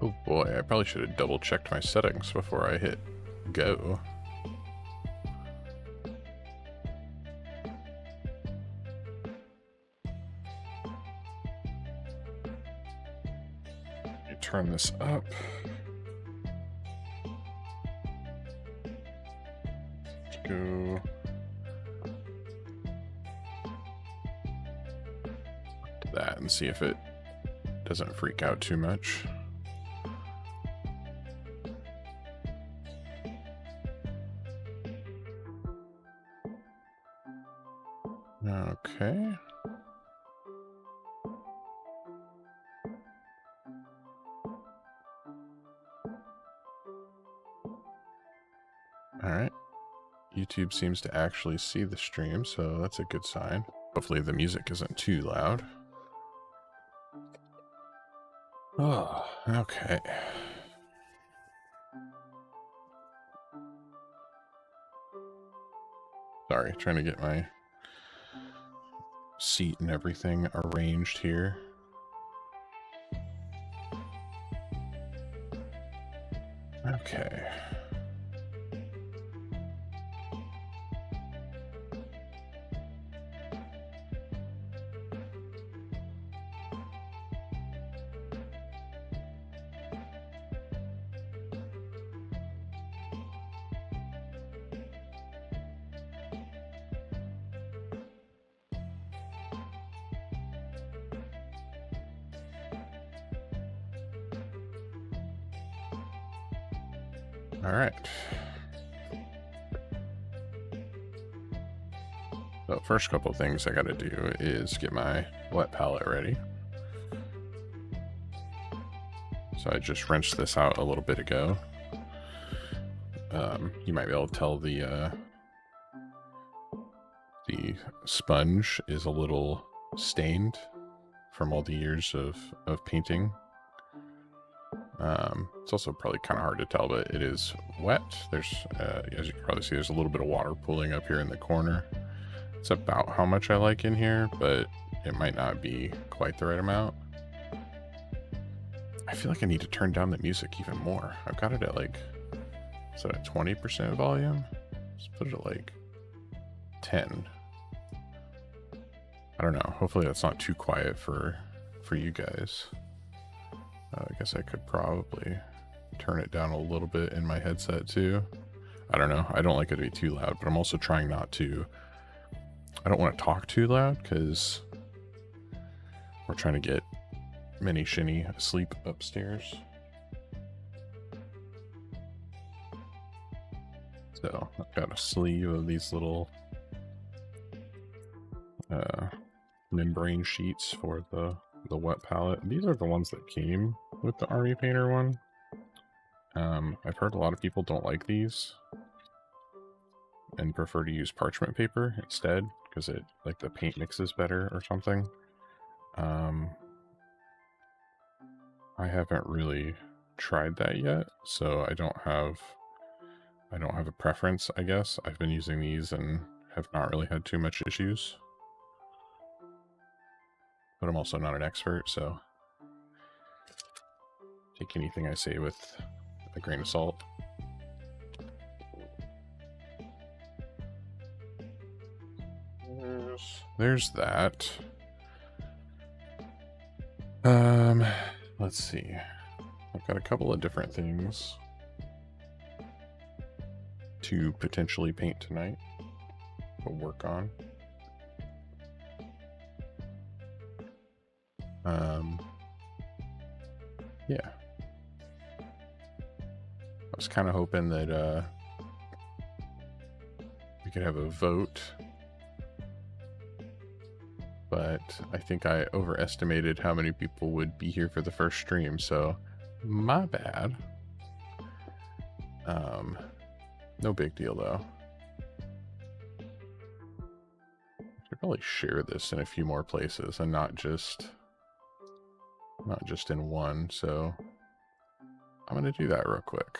Oh boy, I probably should have double checked my settings before I hit go. Turn this up. Let's go to that and see if it doesn't freak out too much. Okay. All right. YouTube seems to actually see the stream, so that's a good sign. Hopefully the music isn't too loud. Oh, okay. Sorry, trying to get my seat and everything arranged here. Okay. All right. So first couple of things I got to do is get my wet palette ready. So I just rinsed this out a little bit ago. You might be able to tell the sponge is a little stained from all the years of painting. It's also probably kind of hard to tell, but it is wet. There's, as you can probably see, there's a little bit of water pooling up here in the corner. It's about how much I like in here, but it might not be quite the right amount. I feel like I need to turn down the music even more. I've got it at like, is it at 20% volume? Let's put it at like 10. I don't know. Hopefully that's not too quiet for you guys. I guess I could probably turn it down a little bit in my headset too. I don't know. I don't like it to be too loud, but I'm also trying not to. I don't want to talk too loud because we're trying to get Mini Shini asleep upstairs. So I've got a sleeve of these little membrane sheets for the wet palette. These are the ones that came with the Army Painter one. I've heard a lot of people don't like these and prefer to use parchment paper instead because it, like, the paint mixes better or something. I haven't really tried that yet, so I don't have a preference, I guess. I've been using these and have not really had too much issues. But I'm also not an expert, so take anything I say with a grain of salt. There's that. Let's see. I've got a couple of different things to potentially paint tonight or work on. Yeah. I was kind of hoping that we could have a vote, but I think I overestimated how many people would be here for the first stream, so my bad. No big deal though. I should probably share this in a few more places and not just in one, so I'm gonna do that real quick.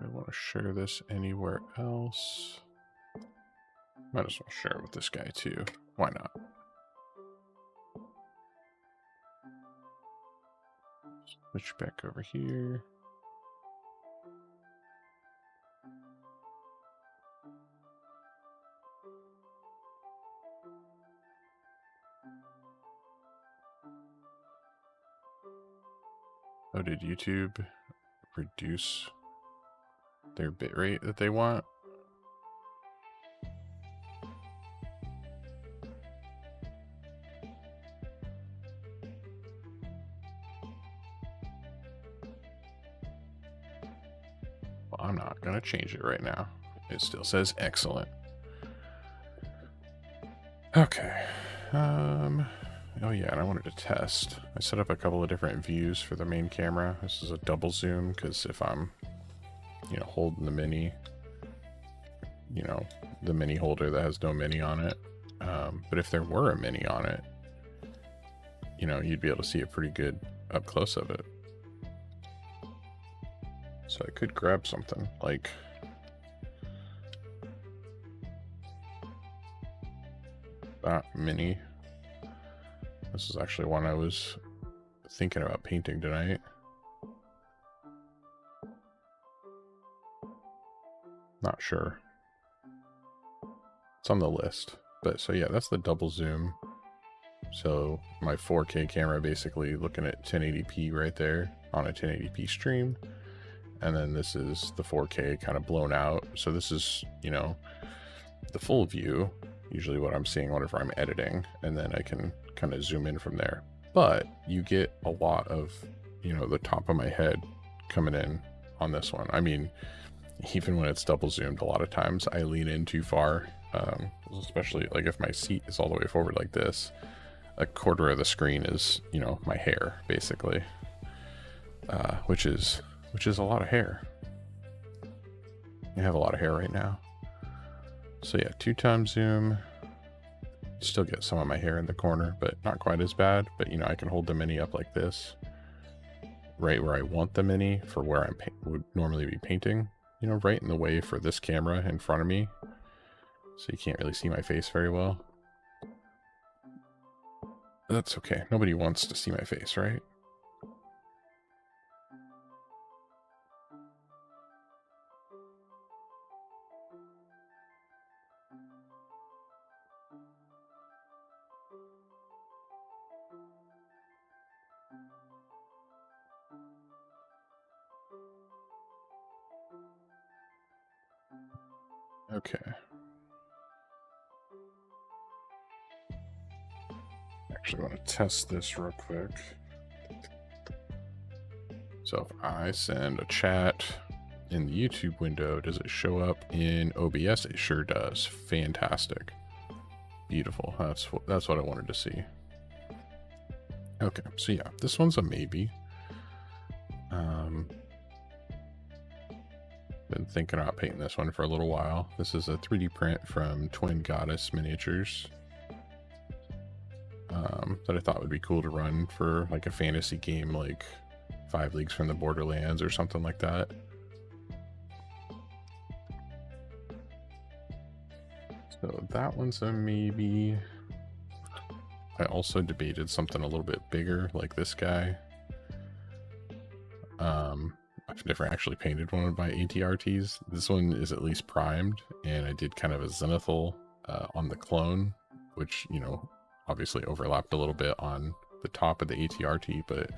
I want to share this anywhere else. Might as well share it with this guy too. Why not? Switch back over here. Oh, did YouTube reduce their bitrate that they want? Well, I'm not going to change it right now. It still says excellent. Okay. Oh yeah, and I wanted to test. I set up a couple of different views for the main camera. This is a double zoom because if I'm, holding the mini, the mini holder that has no mini on it. But if there were a mini on it, you'd be able to see a pretty good up close of it. So I could grab something like that mini. This is actually one I was thinking about painting tonight. Not sure. It's on the list. But so yeah, that's the double zoom. So my 4K camera basically looking at 1080p right there on a 1080p stream. And then this is the 4K kind of blown out. So this is, the full view, usually what I'm seeing whenever I'm editing. And then I can kind of zoom in from there. But you get a lot of, the top of my head coming in on this one. I mean, even when it's double zoomed, a lot of times I lean in too far. Especially like if my seat is all the way forward like this, a quarter of the screen is, my hair basically, which is a lot of hair. I have a lot of hair right now. So yeah, 2x zoom. Still get some of my hair in the corner, but not quite as bad. But I can hold the mini up like this, right where I want the mini for where I would normally be painting. Right in the way for this camera in front of me, so you can't really see my face very well. But that's okay. Nobody wants to see my face, right? Okay. Actually, I want to test this real quick. So if I send a chat in the YouTube window, does it show up in OBS? It sure does. Fantastic. Beautiful. That's what I wanted to see. Okay, so yeah, this one's a maybe. Been thinking about painting this one for a little while. This is a 3D print from Twin Goddess Miniatures that I thought would be cool to run for like a fantasy game like 5 Leagues from the Borderlands or something like that. So that one's a maybe. I also debated something a little bit bigger like this guy. I've never actually painted one of my ATRTs. This one is at least primed, and I did kind of a zenithal on the clone, which, obviously overlapped a little bit on the top of the ATRT, but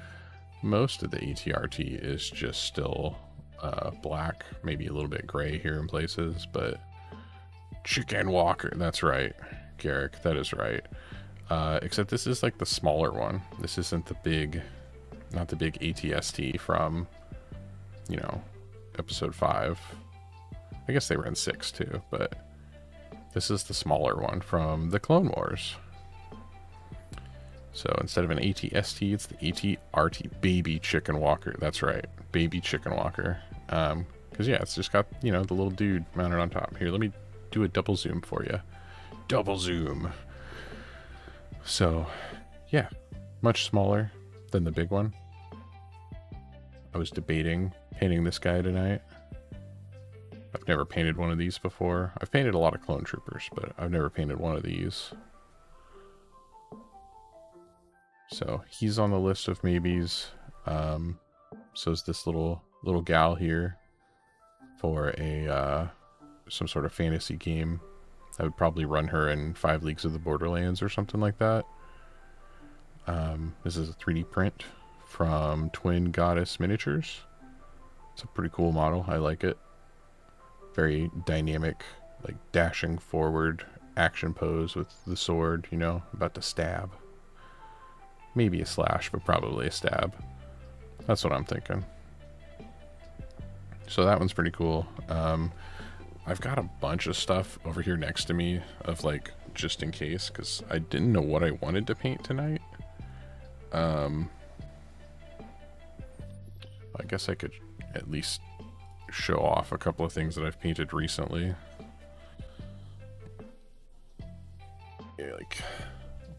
most of the ATRT is just still black, maybe a little bit gray here in places, but Chicken Walker, that's right, Garrick, that is right. Except this is like the smaller one. This isn't the big, not the big ATST from, episode 5. I guess they were in 6 too, but this is the smaller one from the Clone Wars. So instead of an ATST, it's the ATRT Baby Chicken Walker. That's right, Baby Chicken Walker. Because yeah, it's just got, the little dude mounted on top. Here, let me do a double zoom for you. Double zoom. So yeah, much smaller than the big one. I was debating painting this guy tonight. I've never painted one of these before. I've painted a lot of clone troopers, but I've never painted one of these. So he's on the list of maybes. So is this little gal here for a some sort of fantasy game. I would probably run her in 5 Leagues of the Borderlands or something like that. This is a 3D print from Twin Goddess Miniatures. It's a pretty cool model. I like it. Very dynamic, like dashing forward action pose with the sword, you know, about to stab. Maybe a slash, but probably a stab. That's what I'm thinking. So that one's pretty cool. I've got a bunch of stuff over here next to me of like, just in case, because I didn't know what I wanted to paint tonight. I guess I could at least show off a couple of things that I've painted recently. Yeah, like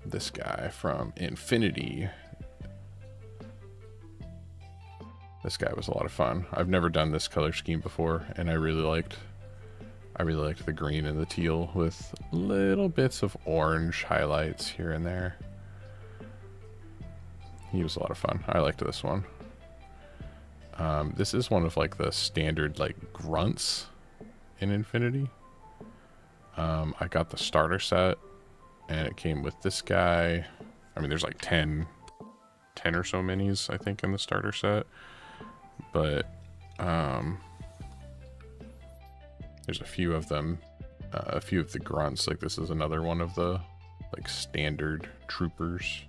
this guy from Infinity. This guy was a lot of fun. I've never done this color scheme before, and I really liked the green and the teal with little bits of orange highlights here and there. He was a lot of fun. I liked this one. This is one of like the standard like grunts in Infinity. I got the starter set, and it came with this guy. I mean, there's like 10 or so minis, I think, in the starter set. But there's a few of them, a few of the grunts. Like this is another one of the like standard troopers.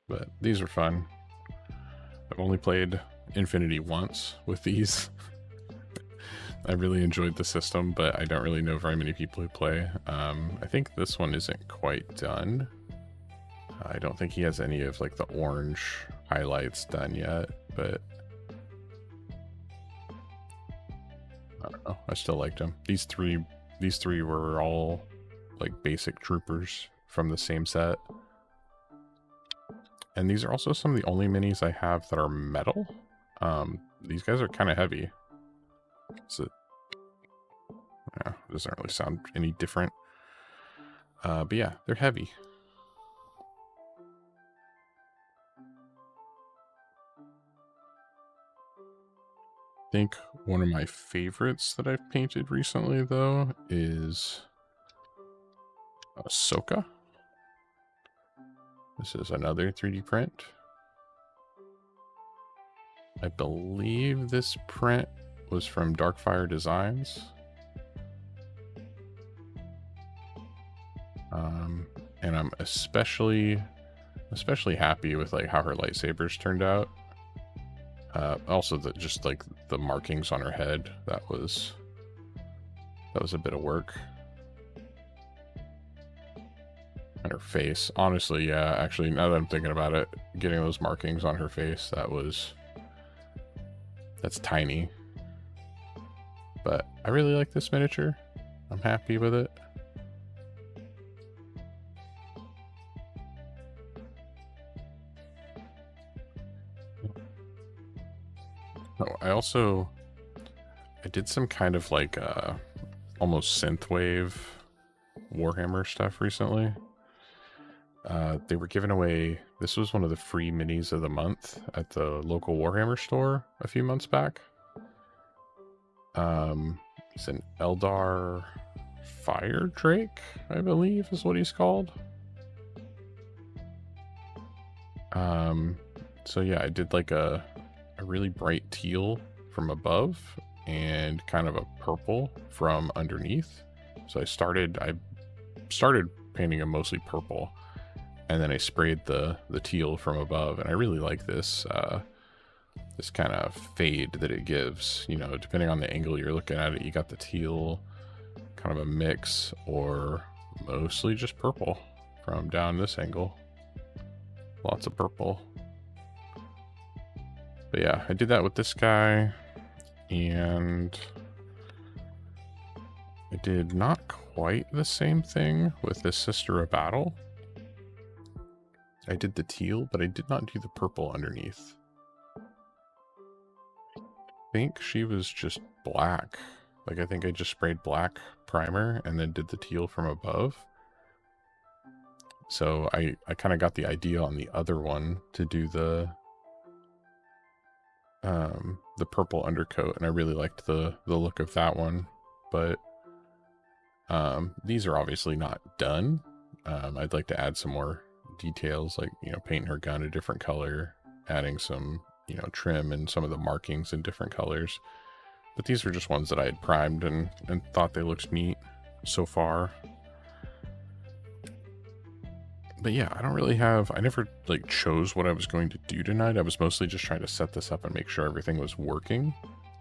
But these are fun. I've only played Infinity once with these. I really enjoyed the system, but I don't really know very many people who play. I think this one isn't quite done. I don't think he has any of like the orange highlights done yet, but I don't know. I still liked him. These three were all like basic troopers from the same set. And these are also some of the only minis I have that are metal. These guys are kind of heavy. So, yeah, it doesn't really sound any different. But yeah, they're heavy. I think one of my favorites that I've painted recently, though, is Ahsoka. This is another 3D print. I believe this print was from Darkfire Designs. And I'm especially happy with like how her lightsabers turned out. Also, just like the markings on her head, that was a bit of work. And her face, honestly, yeah, actually, now that I'm thinking about it, getting those markings on her face, that's tiny. But I really like this miniature. I'm happy with it. Oh, I did some kind of like almost synthwave Warhammer stuff recently. They were giving away, this was one of the free minis of the month at the local Warhammer store a few months back. It's an Eldar Fire Drake, I believe is what he's called. So yeah, I did like a really bright teal from above and kind of a purple from underneath. So I started painting him mostly purple, and then I sprayed the teal from above, and I really like this this kind of fade that it gives. You know, depending on the angle you're looking at it, you got the teal, kind of a mix, or mostly just purple from down this angle. Lots of purple. But yeah, I did that with this guy, and I did not quite the same thing with this Sister of Battle. I did the teal, but I did not do the purple underneath. I think she was just black. Like, I think I just sprayed black primer and then did the teal from above. So I kind of got the idea on the other one to do the purple undercoat, and I really liked the look of that one. But these are obviously not done. I'd like to add some more details, like, you know, painting her gun a different color, adding some, you know, trim and some of the markings in different colors. But these are just ones that I had primed and thought they looked neat so far. But yeah, I don't really have, I never like chose what I was going to do tonight. I was mostly just trying to set this up and make sure everything was working.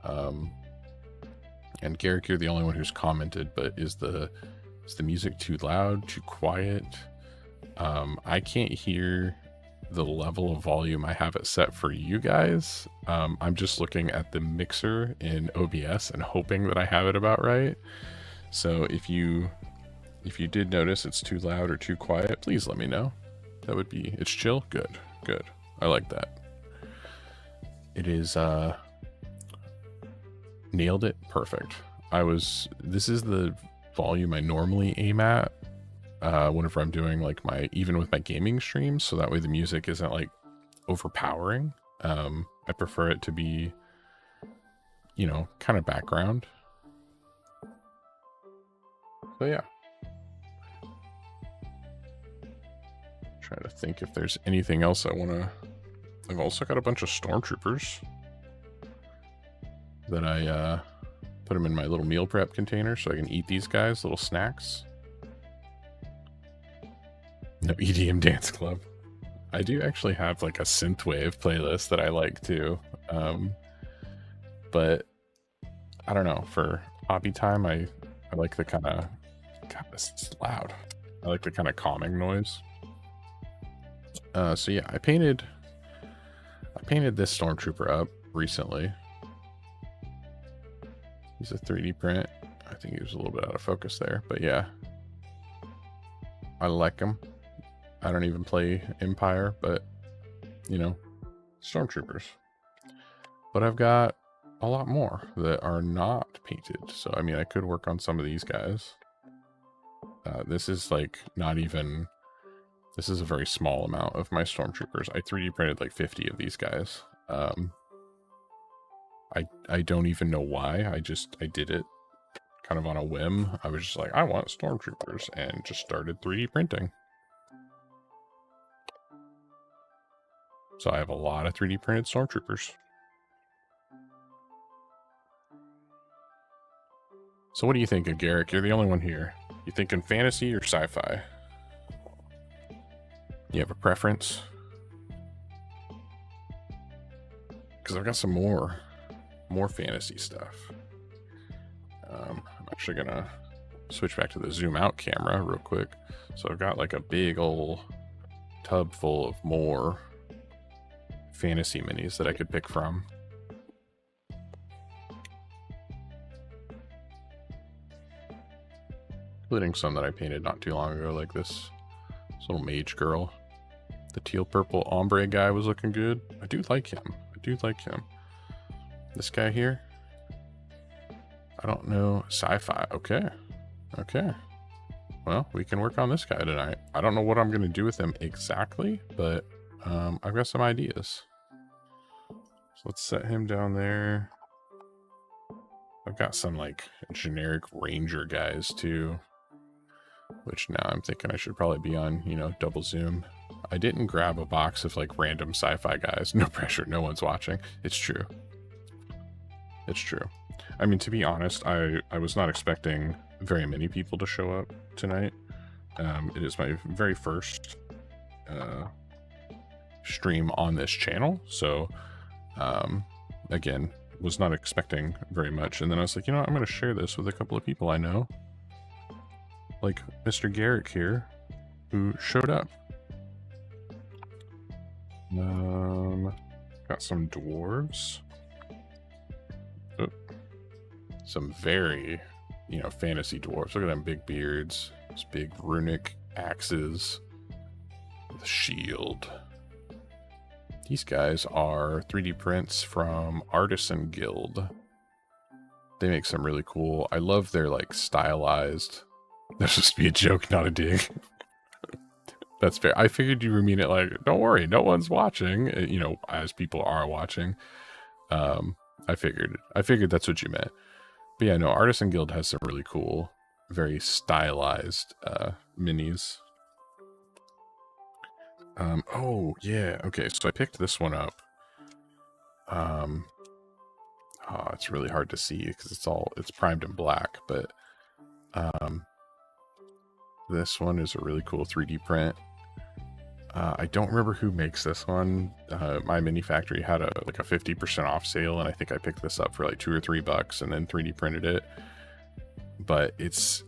And Garrick, you're the only one who's commented, but is the music too loud, too quiet? I can't hear the level of volume I have it set for you guys. I'm just looking at the mixer in OBS and hoping that I have it about right. So if you did notice it's too loud or too quiet, please let me know. That would be, it's chill? Good, good. I like that. It is, nailed it, perfect. This is the volume I normally aim at whenever I'm doing like even with my gaming streams, so that way the music isn't like overpowering. I prefer it to be, you know, kind of background. So yeah. Trying to think if there's anything else I want to... I've also got a bunch of stormtroopers that I put them in my little meal prep container so I can eat these guys, little snacks. No EDM dance club. I do actually have like a synthwave playlist that I like too. But I don't know, for hobby time, I like the kind of... God, this is loud. I like the kind of calming noise. So yeah, I painted this stormtrooper up recently. He's a 3D print. I think he was a little bit out of focus there, but yeah, I like him. I don't even play Empire, but you know, stormtroopers. But I've got a lot more that are not painted. So I mean, I could work on some of these guys. This is like not even... This is a very small amount of my stormtroopers. I 3D printed like 50 of these guys. I don't even know why. I did it kind of on a whim. I was just like, I want stormtroopers, and just started 3D printing. So I have a lot of 3D printed stormtroopers. So what do you think of Garrick? You're the only one here. You thinking fantasy or sci-fi? You have a preference? Because I've got some more fantasy stuff. I'm actually gonna switch back to the zoom out camera real quick. So I've got like a big old tub full of more fantasy minis that I could pick from. Including some that I painted not too long ago, like this little mage girl. The teal purple ombre guy was looking good. I do like him. I do like him. This guy here, I don't know. Sci-fi. Okay. Okay. Well, we can work on this guy tonight. I don't know what I'm going to do with him exactly, but I've got some ideas. So let's set him down there. I've got some like generic ranger guys too, which now I'm thinking I should probably be on, you know, double zoom. I didn't grab a box of like random sci-fi guys. No pressure. No one's watching. It's true. It's true. I mean, to be honest, I was not expecting very many people to show up tonight. It is my very first stream on this channel. So, again, was not expecting very much. And then I was like, you know what? I'm going to share this with a couple of people I know. Like Mr. Garrick here, who showed up. Got some dwarves. Oh, some very you know, fantasy dwarves. Look at them big beards, those big runic axes, the shield. These guys are 3D prints from Artisan Guild. They make some really cool. I love their like stylized. That's just be a joke, not a dig. That's fair. I figured you mean it like, don't worry, no one's watching. You know, as people are watching. I figured that's what you meant. But yeah, no, Artisan Guild has some really cool, very stylized minis. Oh yeah, okay. So I picked this one up. Oh, it's really hard to see because it's primed in black, but this one is a really cool 3D print. I don't remember who makes this one. My Mini Factory had like a 50% off sale, and I think I picked this up for like $2 or $3 and then 3D printed it. But it's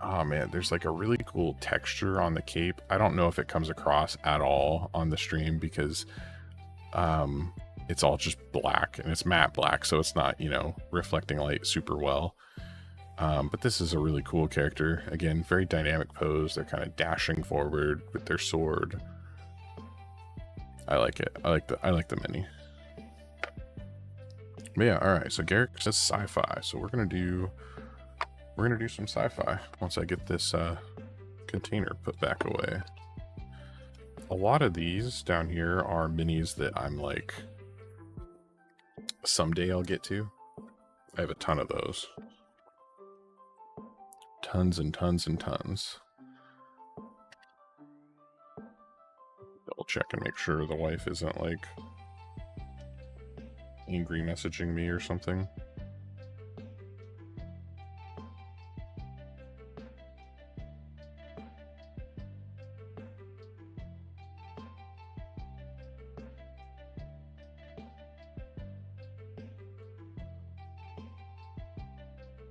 oh man, there's like a really cool texture on the cape. I don't know if it comes across at all on the stream because it's all just black and it's matte black, so it's not, you know, reflecting light super well. But this is a really cool character. Again, very dynamic pose. They're kind of dashing forward with their sword. I like it. I like the mini. But yeah, all right. So Garrick says sci-fi. So we're gonna do some sci-fi once I get this container put back away. A lot of these down here are minis that I'm like, someday I'll get to. I have a ton of those. Tons and tons and tons. Double check and make sure the wife isn't like angry messaging me or something.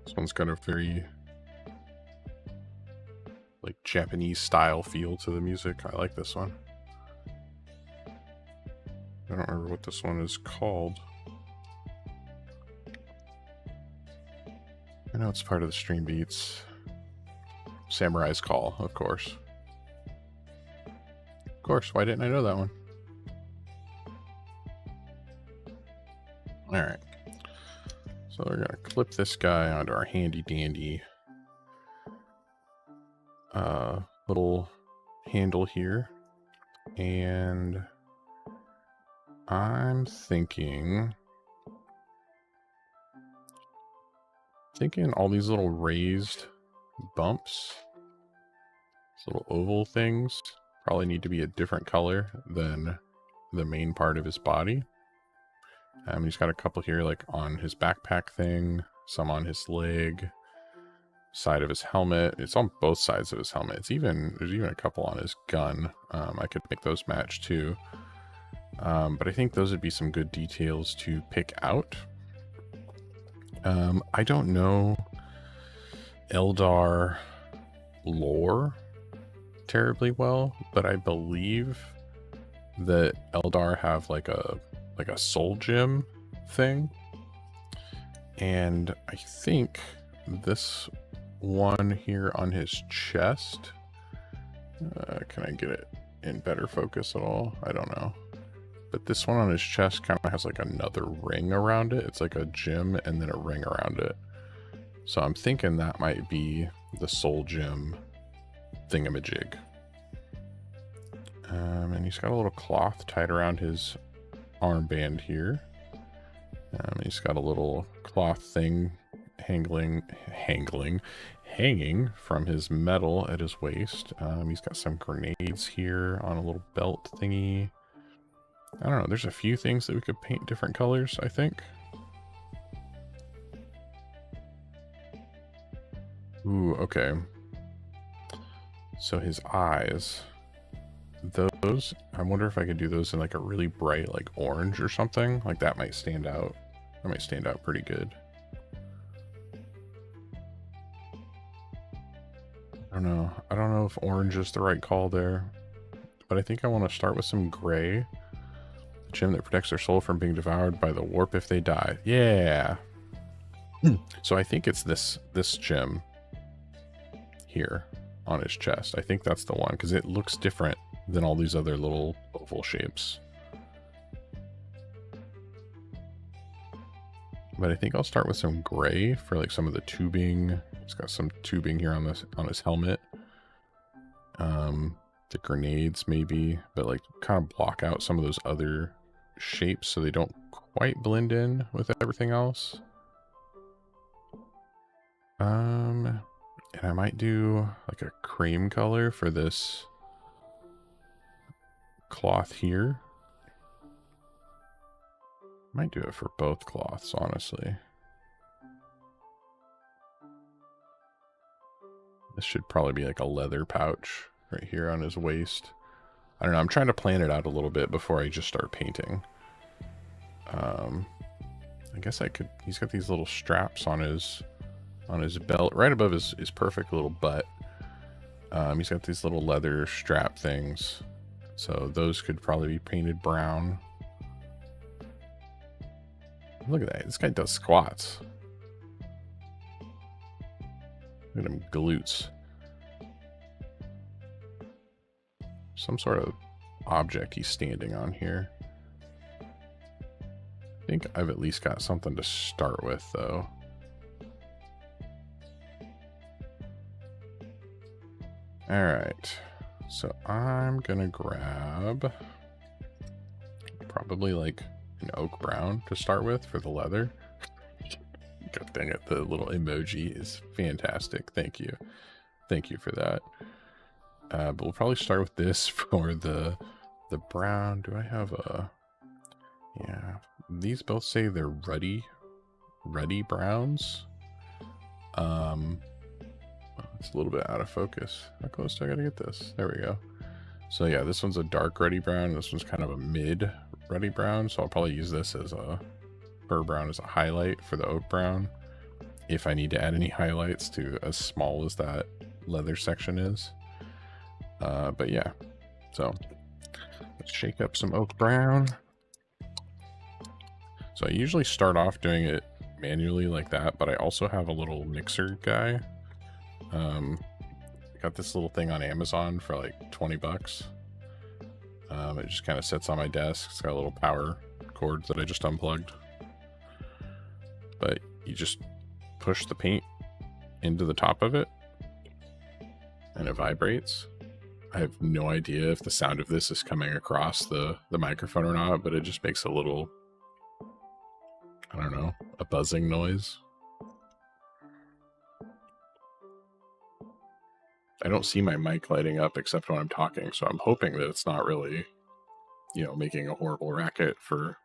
This one's got a very like Japanese style feel to the music. I like this one. I don't remember what this one is called. I know it's part of the Streambeats. Samurai's Call, of course. Of course, why didn't I know that one? Alright. So we're gonna clip this guy onto our handy dandy little handle here, and I'm thinking all these little raised bumps, these little oval things, probably need to be a different color than the main part of his body. He's got a couple here like on his backpack thing, some on his leg, side of his helmet. It's on both sides of his helmet. There's even a couple on his gun. I could make those match too. But I think those would be some good details to pick out. I don't know Eldar lore terribly well, but I believe that Eldar have like a soul gem thing. And I think this one here on his chest, can I get it in better focus at all? I don't know. But this one on his chest kind of has like another ring around it. It's like a gem and then a ring around it. So I'm thinking that might be the soul gem thingamajig. And he's got a little cloth tied around his armband here. He's got a little cloth thing hanging from his medal at his waist. He's got some grenades here on a little belt thingy. I don't know, there's a few things that we could paint different colors, I think. Ooh, okay. So his eyes, those, I wonder if I could do those in like a really bright like orange or something. Like that might stand out. That might stand out pretty good. I don't know if orange is the right call there, but I think I want to start with some gray. The gem that protects their soul from being devoured by the warp if they die. Yeah. So I think it's this gem here on his chest. I think that's the one because it looks different than all these other little oval shapes. But I think I'll start with some gray for like some of the tubing. It's got some tubing here on his helmet. The grenades maybe, but like kind of block out some of those other shapes so they don't quite blend in with everything else. And I might do like a cream color for this cloth here. Might do it for both cloths, honestly. This should probably be like a leather pouch right here on his waist. I don't know, I'm trying to plan it out a little bit before I just start painting. I guess I could, he's got these little straps on his belt, right above his perfect little butt. He's got these little leather strap things. So those could probably be painted brown. Look at that, this guy does squats. Look at him glutes. Some sort of object he's standing on here. I think I've at least got something to start with, though. Alright, so I'm gonna grab probably like an oak brown to start with for the leather. God dang it, the little emoji is fantastic. Thank you. Thank you for that. But we'll probably start with this for the brown. Do I have a... Yeah, these both say they're ruddy browns. It's a little bit out of focus. How close do I gotta get this? There we go. So yeah, this one's a dark ruddy brown. This one's kind of a mid ruddy brown. So I'll probably use this as a fur brown as a highlight for the oak brown, if I need to add any highlights to as small as that leather section is. But yeah, so let's shake up some oak brown. So I usually start off doing it manually like that, but I also have a little mixer guy. Got this little thing on Amazon for like 20 bucks. It just kind of sits on my desk. It's got a little power cord that I just unplugged. But you just push the paint into the top of it and it vibrates. I have no idea if the sound of this is coming across the microphone or not, but it just makes a little, I don't know, a buzzing noise. I don't see my mic lighting up except when I'm talking, so I'm hoping that it's not really, you know, making a horrible racket for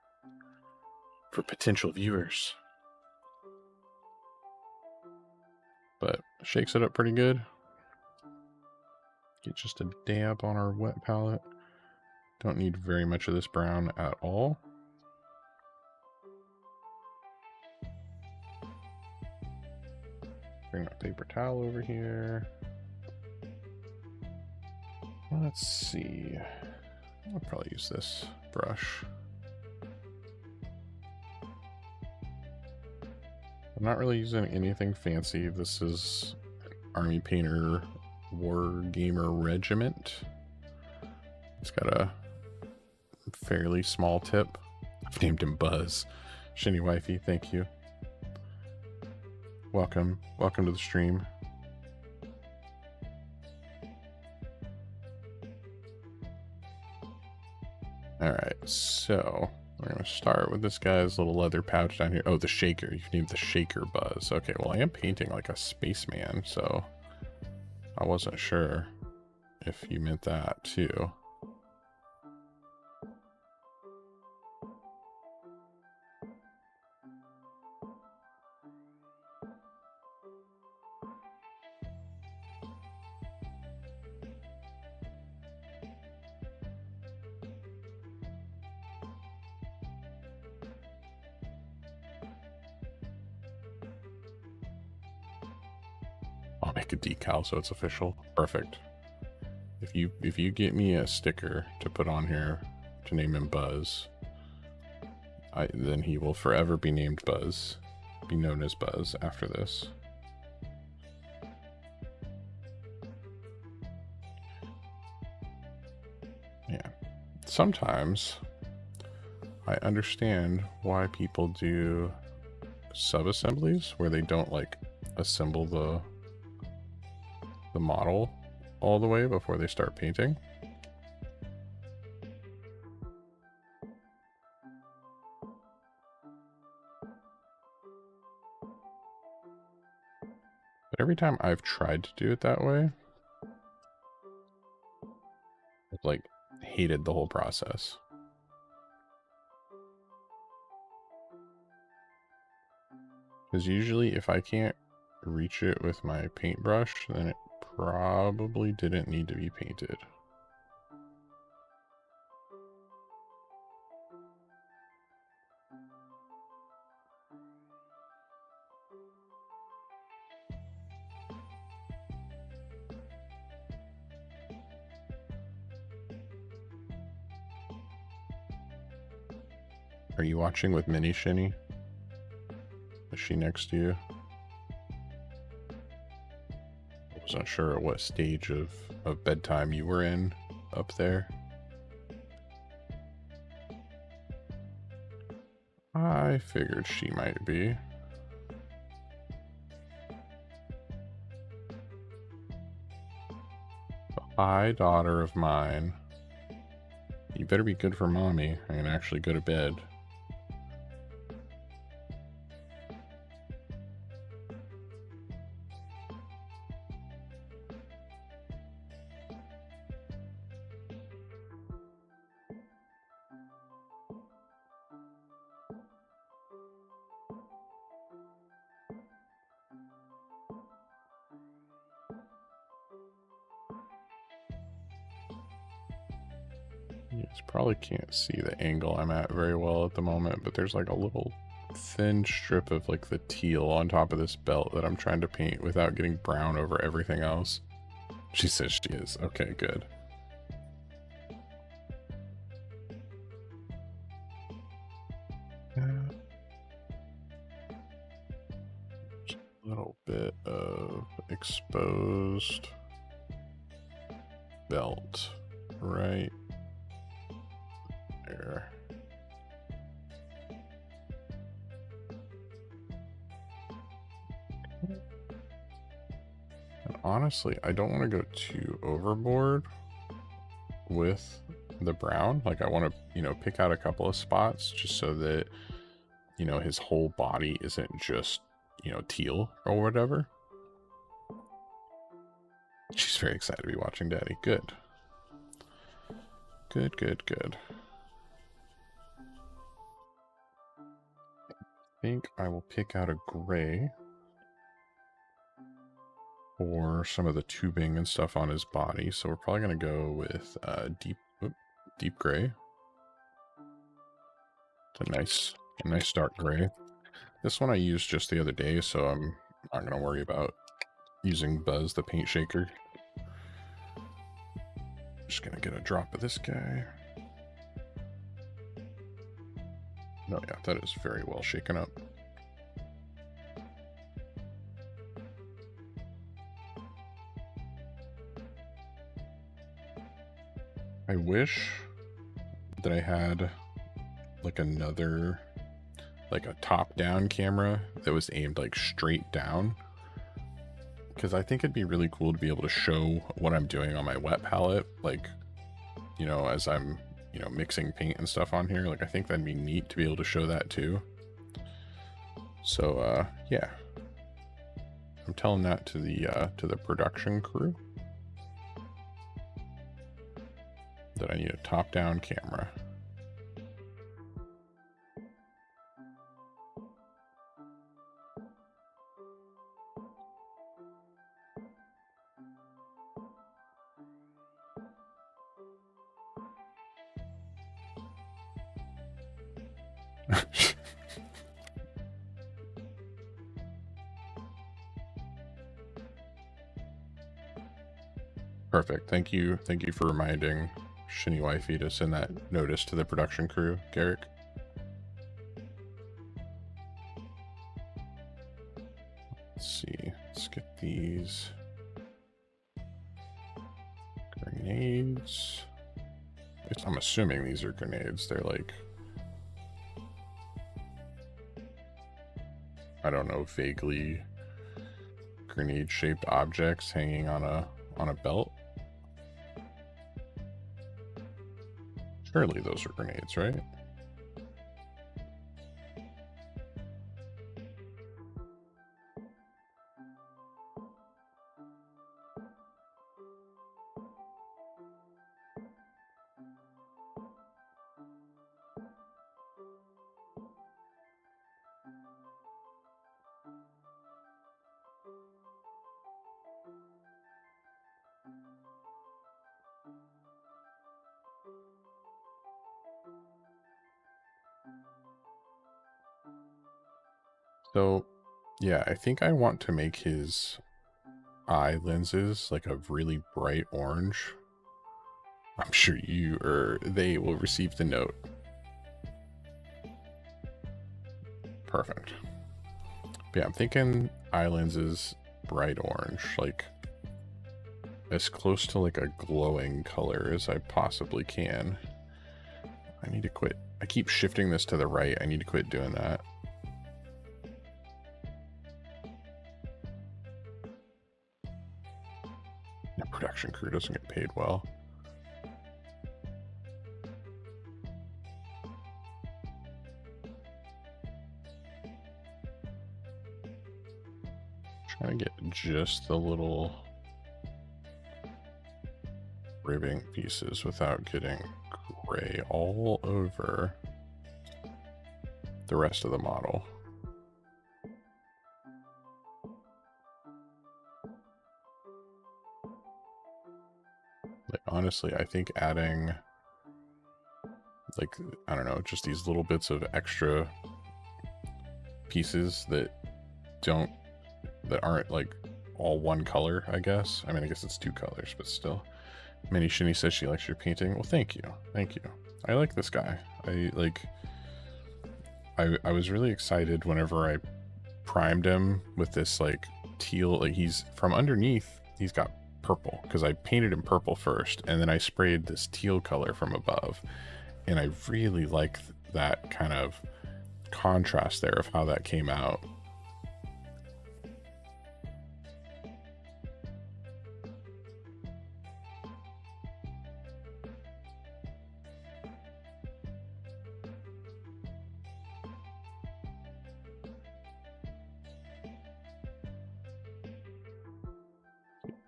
potential viewers. But shakes it up pretty good. Get just a dab on our wet palette. Don't need very much of this brown at all. Bring my paper towel over here. Let's see. I'll probably use this brush. I'm not really using anything fancy. This is an Army Painter War Gamer Regiment. It's got a fairly small tip. I've named him Buzz. Shini Wifey, thank you. Welcome to the stream. Alright, so we're going to start with this guy's little leather pouch down here. Oh, the shaker. You've named the shaker Buzz. Okay, well, I am painting like a spaceman, so I wasn't sure if you meant that too. I'll make a decal so it's official. Perfect. If you get me a sticker to put on here to name him Buzz, then he will forever be named Buzz. be known as Buzz after this. Yeah. Sometimes I understand why people do sub-assemblies where they don't like assemble the model all the way before they start painting. But every time I've tried to do it that way, I've like hated the whole process. Because usually if I can't reach it with my paintbrush, then it probably didn't need to be painted. Are you watching with Mini Shini? Is she next to you? I wasn't sure what stage of bedtime you were in up there. I figured she might be. Hi, daughter of mine. You better be good for mommy and actually go to bed. You guys probably can't see the angle I'm at very well at the moment, but there's like a little thin strip of like the teal on top of this belt that I'm trying to paint without getting brown over everything else. She says she is. Okay, good. Just a little bit of exposed belt right there. And honestly, I don't want to go too overboard with the brown. Like I want to, you know, pick out a couple of spots just so that, you know, his whole body isn't just, you know, teal or whatever. She's very excited to be watching Daddy. Good. Good, good, good. I think I will pick out a gray for some of the tubing and stuff on his body. So we're probably going to go with deep gray. It's a nice dark gray. This one I used just the other day, so I'm not going to worry about using Buzz the paint shaker. Just going to get a drop of this guy. Oh yeah, that is very well shaken up. I wish that I had like another, like a top-down camera that was aimed like straight down. Because I think it'd be really cool to be able to show what I'm doing on my wet palette, like, you know, as I'm, you know, mixing paint and stuff on here. Like, I think that'd be neat to be able to show that too. So, yeah. I'm telling that to the production crew that I need a top-down camera. Perfect. Thank you for reminding Shini Wifey to send that notice to the production crew, Garrick. Let's see. Let's get these grenades. I'm assuming these are grenades. They're like, I don't know, vaguely grenade-shaped objects hanging on a belt. Surely those are grenades, right? So, yeah, I think I want to make his eye lenses like a really bright orange. I'm sure you or they will receive the note. Perfect. But yeah, I'm thinking eye lenses bright orange, like as close to like a glowing color as I possibly can. I need to quit. I keep shifting this to the right. I need to quit doing that. The production crew doesn't get paid well. Trying to get just the little ribbing pieces without getting gray all over the rest of the model. Like, honestly, I think adding, like, I don't know, just these little bits of extra pieces that aren't like all one color, I guess. I mean, I guess it's two colors, but still. Minnie Shini says she likes your painting. Well, thank you. Thank you. I like this guy. I was really excited whenever I primed him with this like teal, like he's from underneath, he's got purple because I painted him purple first and then I sprayed this teal color from above. And I really like that kind of contrast there of how that came out.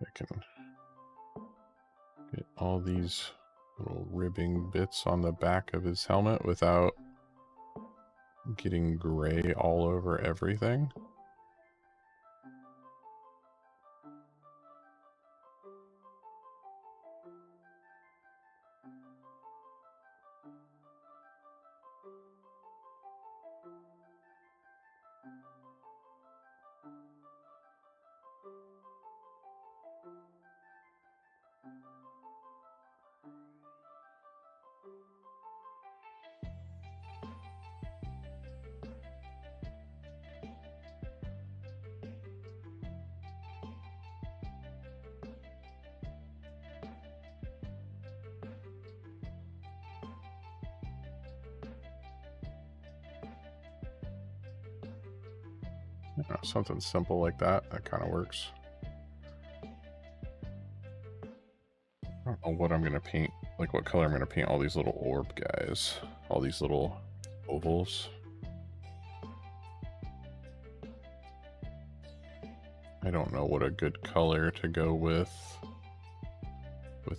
I can get all these little ribbing bits on the back of his helmet without getting gray all over everything. Something simple like that kind of works. I don't know what I'm going to paint, like what color I'm going to paint all these little orb guys, all these little ovals. I don't know what a good color to go with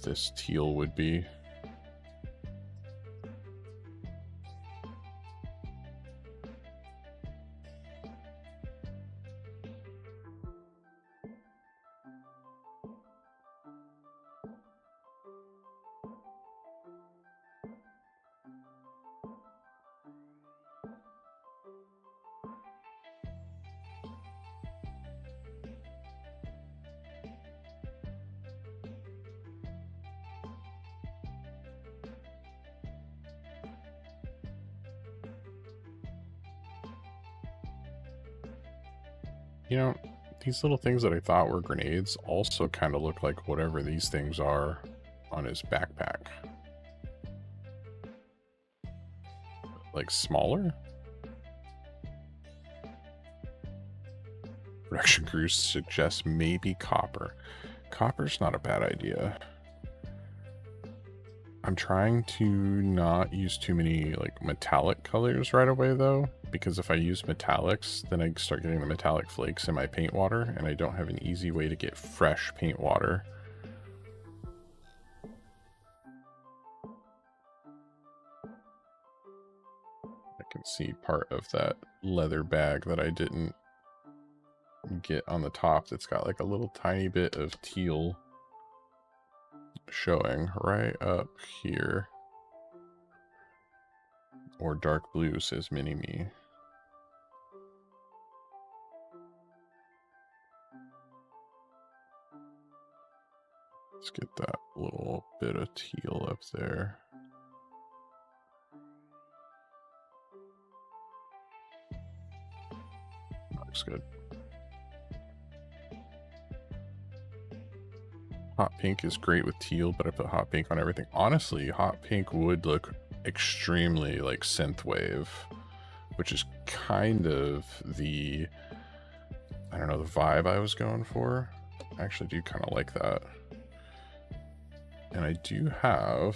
this teal would be. You know, these little things that I thought were grenades also kind of look like whatever these things are on his backpack. Like smaller? Production crew suggests maybe copper. Copper's not a bad idea. I'm trying to not use too many like metallic colors right away though, because if I use metallics, then I start getting the metallic flakes in my paint water, and I don't have an easy way to get fresh paint water. I can see part of that leather bag that I didn't get on the top that's got like a little tiny bit of teal showing right up here. Or dark blue, says Mini-Me. Let's get that little bit of teal up there. Looks good. Hot pink is great with teal, but I put hot pink on everything. Honestly, hot pink would look extremely like synthwave, which is kind of the, I don't know, the vibe I was going for. I actually do kind of like that. And I do have,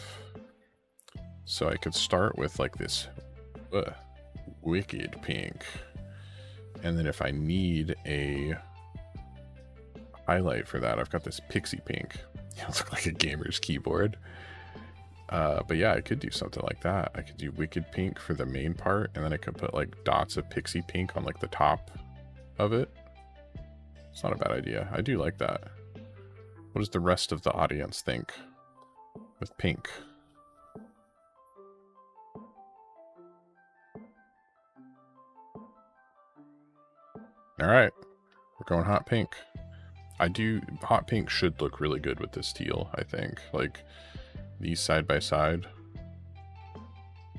so I could start with like this wicked pink. And then if I need a highlight for that, I've got this pixie pink. It looks like a gamer's keyboard. But yeah, I could do something like that. I could do wicked pink for the main part, and then I could put like dots of pixie pink on like the top of it. It's not a bad idea. I do like that. What does the rest of the audience think with pink? All right, we're going hot pink. Hot pink should look really good with this teal, I think. Like these side by side.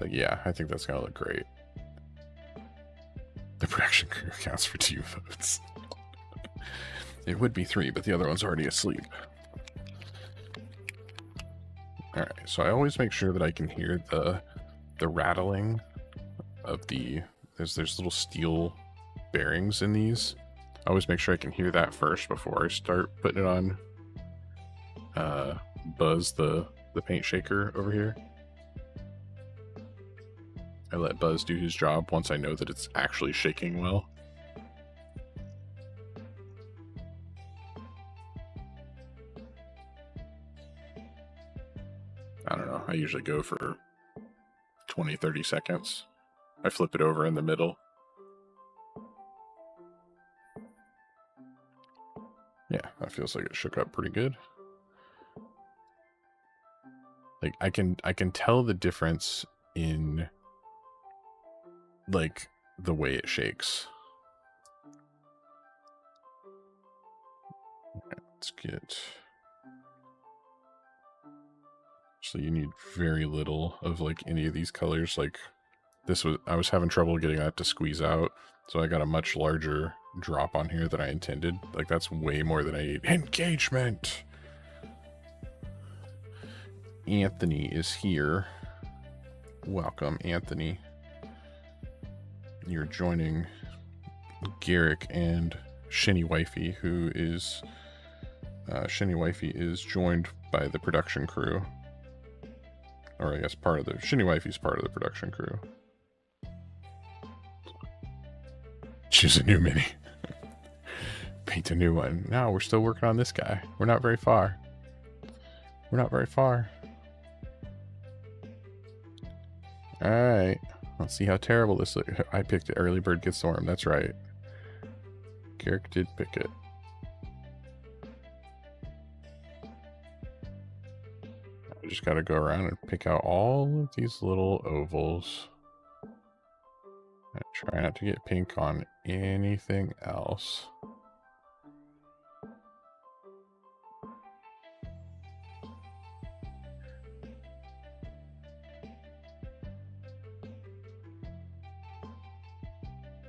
Like, yeah, I think that's gonna look great. The production crew counts for 2 votes. It would be 3, but the other one's already asleep. Alright, so I always make sure that I can hear the rattling of the, there's little steel bearings in these. I always make sure I can hear that first before I start putting it on Buzz, the paint shaker over here. I let Buzz do his job once I know that it's actually shaking well. I don't know, I usually go for 20-30 seconds. I flip it over in the middle. Yeah, that feels like it shook up pretty good. Like I can tell the difference in like the way it shakes. Okay, let's get. So you need very little of like any of these colors. Like this was, I was having trouble getting that to squeeze out, so I got a much larger drop on here than I intended. Like that's way more than I need. Engagement! Anthony is here. Welcome, Anthony. You're joining Garrick and Shini Wifey, who is Shini Wifey is joined by the production crew. Or I guess part of the Shini Wifey's part of the production crew. Choose a new mini. Paint a new one. No, we're still working on this guy. We're not very far. We're not very far. Alright. Let's see how terrible this looks. I picked it. Early bird gets the worm. That's right. Garrick did pick it. I just gotta go around and pick out all of these little ovals. And try not to get pink on anything else.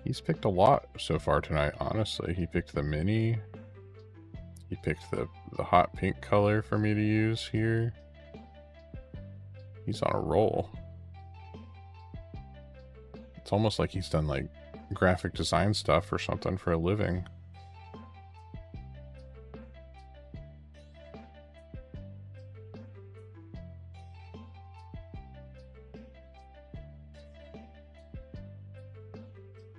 He's picked a lot so far tonight, honestly. He picked the mini. He picked the hot pink color for me to use here. He's on a roll. It's almost like he's done like graphic design stuff or something for a living.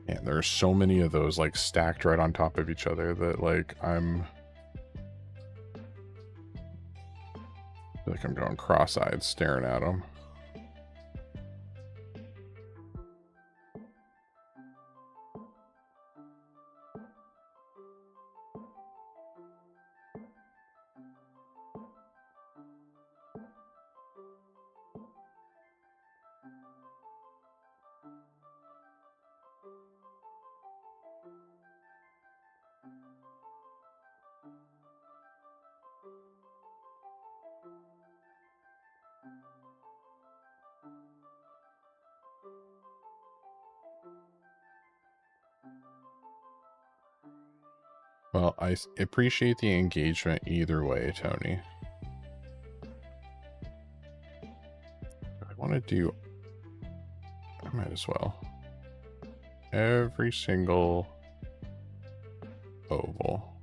And there are so many of those like stacked right on top of each other that like I'm going cross-eyed staring at them. Well, I appreciate the engagement either way, Tony. I want to do... I might as well. Every single oval.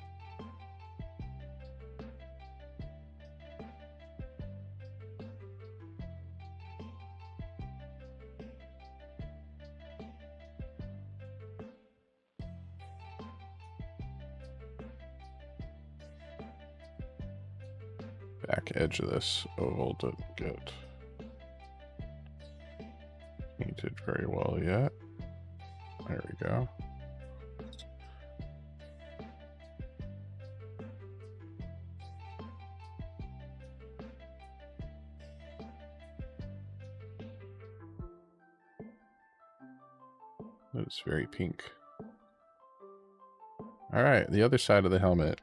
Back edge of this oval to get painted very well yet. There we go. It's very pink. All right, the other side of the helmet.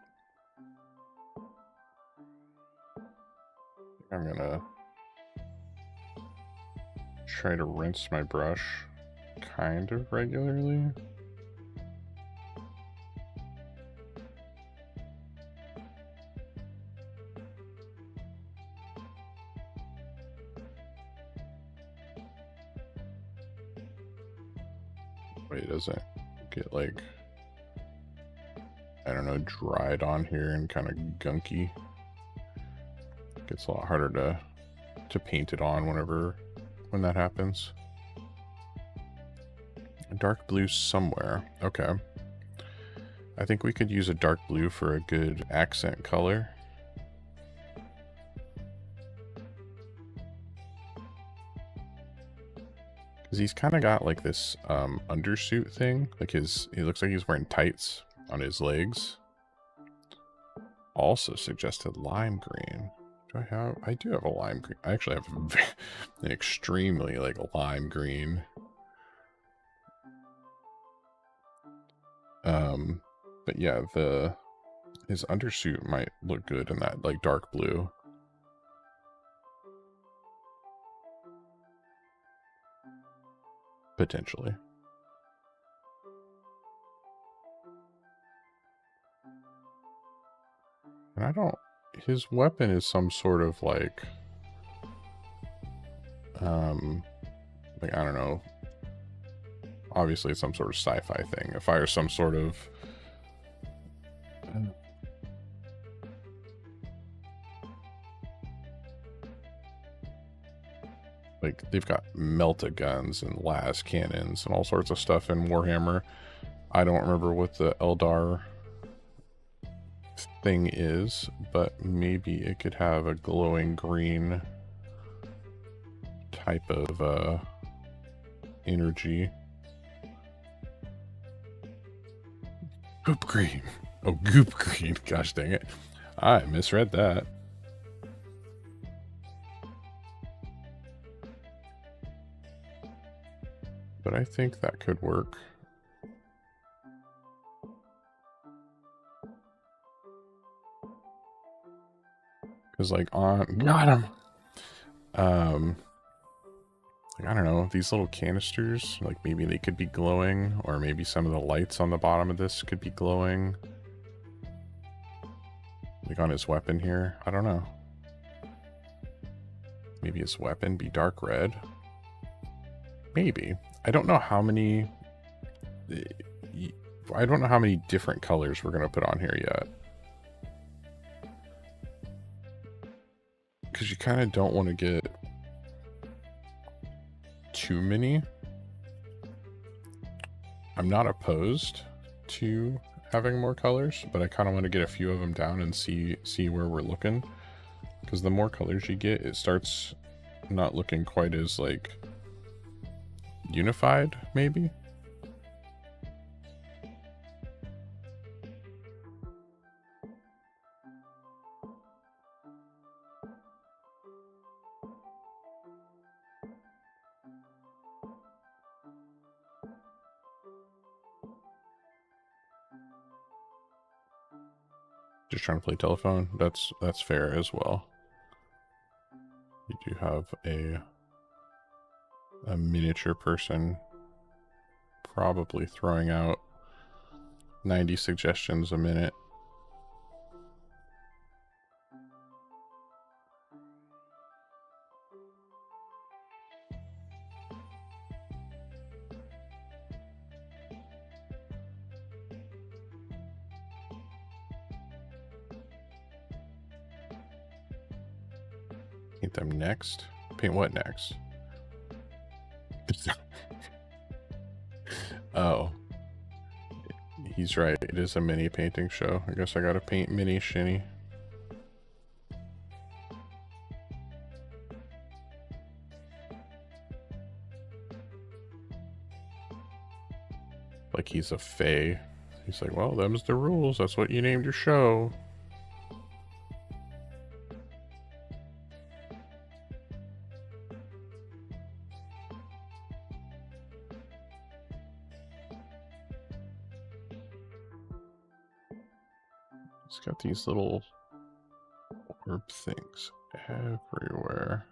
I'm gonna try to rinse my brush kind of regularly. Wait, it doesn't get like, I don't know, dried on here and kind of gunky. It gets a lot harder to paint it on when that happens. A dark blue somewhere. Okay. I think we could use a dark blue for a good accent color. Because he's kind of got like this undersuit thing. Like he looks like he's wearing tights on his legs. Also suggested lime green. I do have a lime green. I actually have an extremely like lime green. But yeah, his undersuit might look good in that like dark blue. Potentially. And his weapon is some sort of like I don't know. Obviously some sort of sci-fi thing. It fires some sort of like they've got melta guns and las cannons and all sorts of stuff in Warhammer. I don't remember what the Eldar thing is, but maybe it could have a glowing green type of energy. Goop green. Oh, goop green. Gosh dang it. I misread that. But I think that could work. Because like got him. Like, I don't know, these little canisters, like maybe they could be glowing, or maybe some of the lights on the bottom of this could be glowing. Like on his weapon here, I don't know. Maybe his weapon be dark red. Maybe. I don't know how many... I don't know how many different colors we're going to put on here yet. Because you kind of don't want to get too many. I'm not opposed to having more colors, but I kind of want to get a few of them down and see where we're looking. Because the more colors you get, it starts not looking quite as, like, unified, maybe? Just trying to play telephone. That's fair as well. You do have a miniature person probably throwing out 90 suggestions a minute. Paint them next. Paint what next? Oh. He's right. It is a mini painting show. I guess I gotta paint mini Shini. Like he's a fae. He's like, well, them's the rules. That's what you named your show. It's got these little orb things everywhere.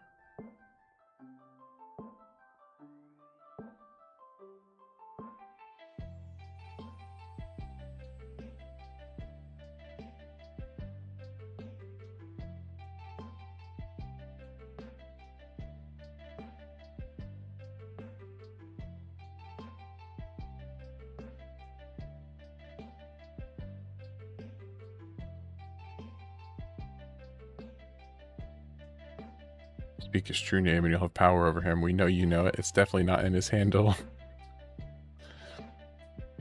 Speak his true name and you'll have power over him. We know you know it. It's definitely not in his handle.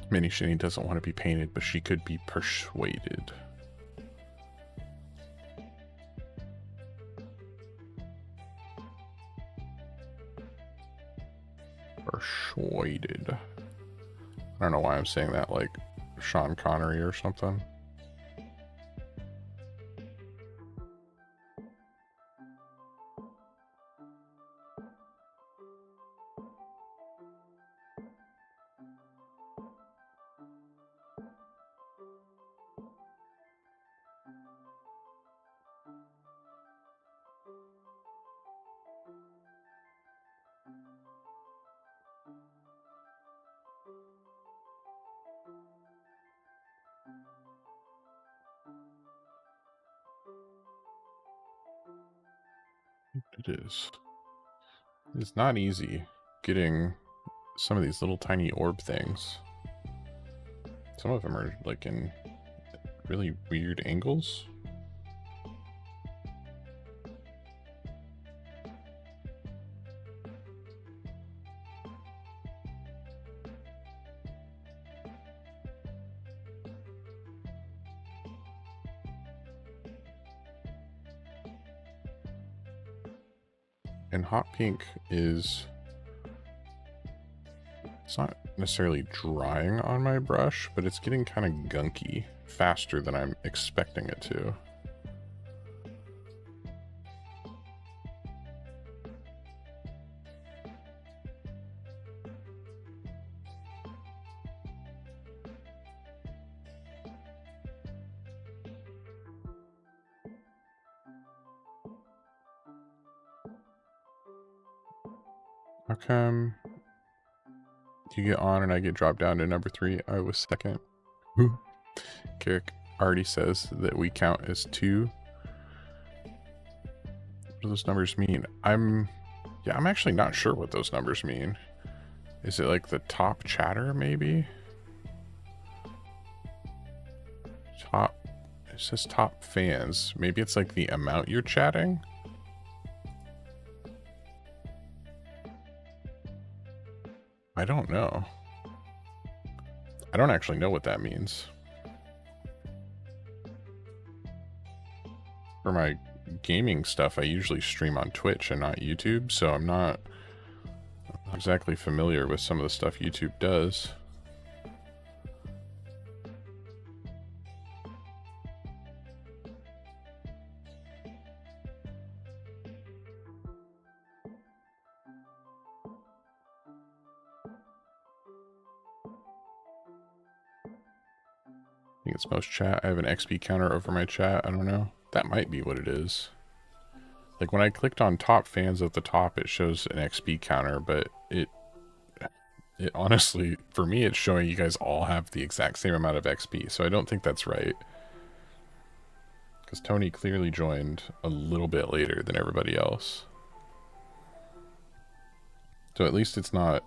Mini Shini doesn't want to be painted, but she could be persuaded. Persuaded. I don't know why I'm saying that like Sean Connery or something. It is. It's not easy getting some of these little tiny orb things. Some of them are like in really weird angles. And hot pink is, it's not necessarily drying on my brush, but it's getting kind of gunky faster than I'm expecting it to. How come you get on and I get dropped down to number 3? I was second. Carrick already says that we count as 2. What do those numbers mean? I'm actually not sure what those numbers mean. Is it like the top chatter, maybe? Top, it says top fans. Maybe it's like the amount you're chatting? I don't know. I don't actually know what that means. For my gaming stuff, I usually stream on Twitch and not YouTube, so I'm not exactly familiar with some of the stuff YouTube does. I think it's most chat. I have an XP counter over my chat. I don't know. That might be what it is. Like when I clicked on top fans at the top, it shows an XP counter, but it honestly, for me, it's showing you guys all have the exact same amount of XP. So I don't think that's right. Because Tony clearly joined a little bit later than everybody else. So at least it's not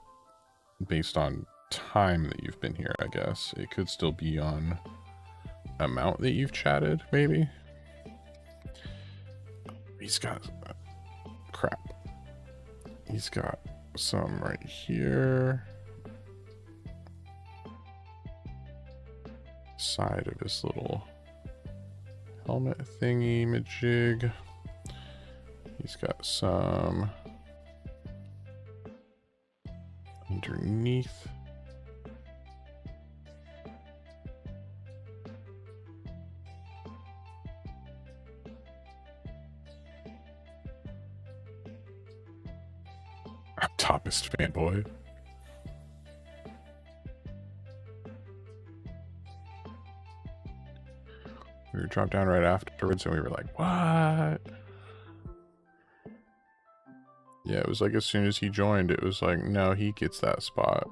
based on time that you've been here, I guess. It could still be on amount that you've chatted, maybe. He's got crap. He's got some right here. Side of his little helmet thingy majig. He's got some underneath. I'm toppest fanboy. We were dropped down right afterwards and we were like, what? Yeah, it was like as soon as he joined, it was like, no, he gets that spot.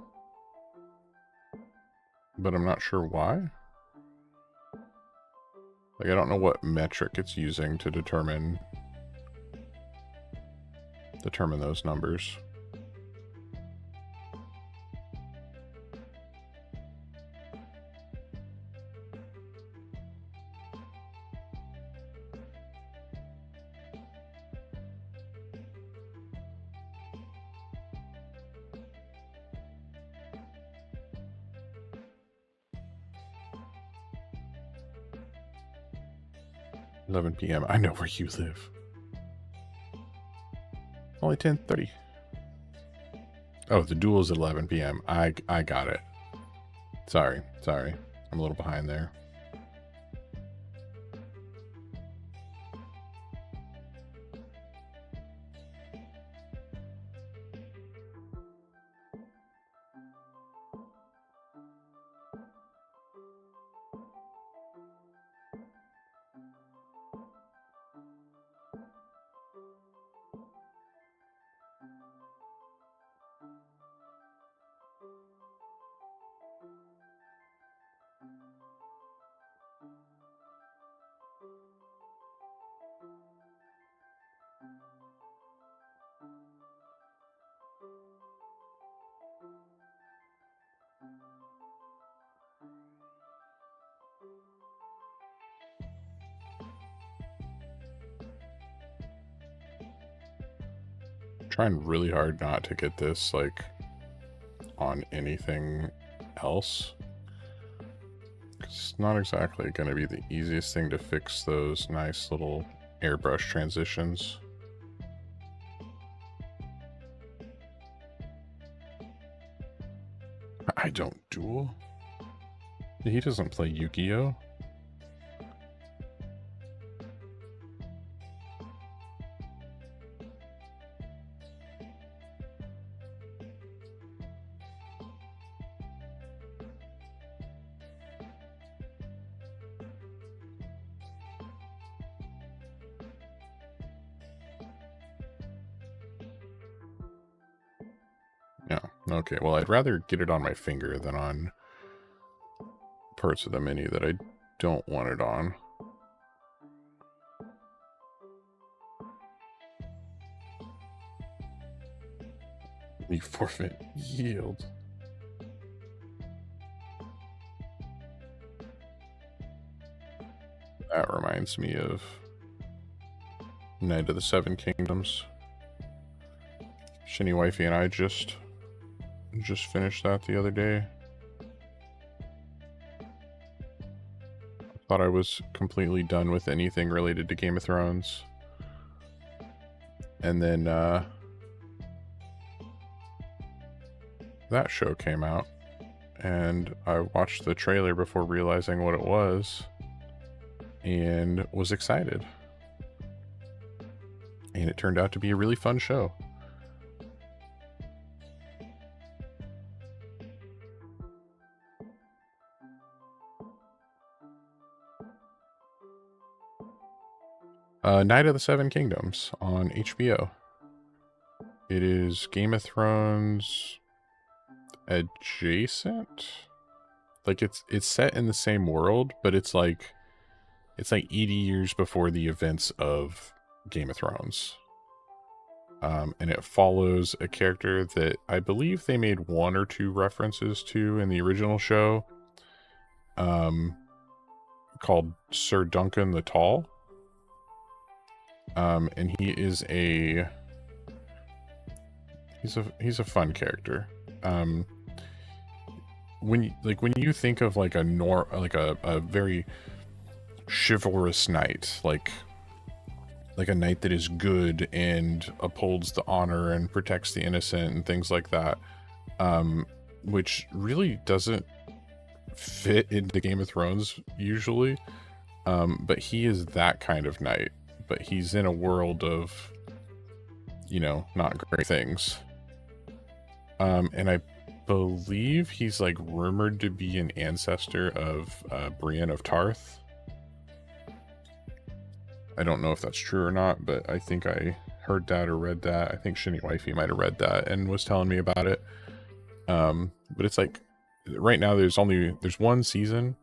But I'm not sure why. Like, I don't know what metric it's using to determine those numbers. $11 p.m. I know where you live. Only 10:30. Oh, the duel is at 11 p.m. I got it. Sorry. I'm a little behind there. Trying really hard not to get this like on anything else. It's not exactly going to be the easiest thing to fix those nice little airbrush transitions. I don't duel. He doesn't play Yu-Gi-Oh! Yeah. Okay. Well, I'd rather get it on my finger than on parts of the mini that I don't want it on. You forfeit yield. That reminds me of Knight of the Seven Kingdoms. Shini Wifey and I just finished that the other day. Thought I was completely done with anything related to Game of Thrones. And then that show came out, and I watched the trailer before realizing what it was, and was excited. And it turned out to be a really fun show. Knight of the Seven Kingdoms on HBO. It is Game of Thrones adjacent. Like it's set in the same world, but it's like 80 years before the events of Game of Thrones. And it follows a character that I believe they made one or two references to in the original show, called Sir Duncan the Tall. And he is he's a fun character. When you think of like a very chivalrous knight, like a knight that is good and upholds the honor and protects the innocent and things like that, which really doesn't fit into Game of Thrones usually, but he is that kind of knight, but he's in a world of, not great things. And I believe he's like rumored to be an ancestor of Brienne of Tarth. I don't know if that's true or not, but I think I heard that or read that. I think Shini Wifey might have read that and was telling me about it. But it's like, right now there's one season,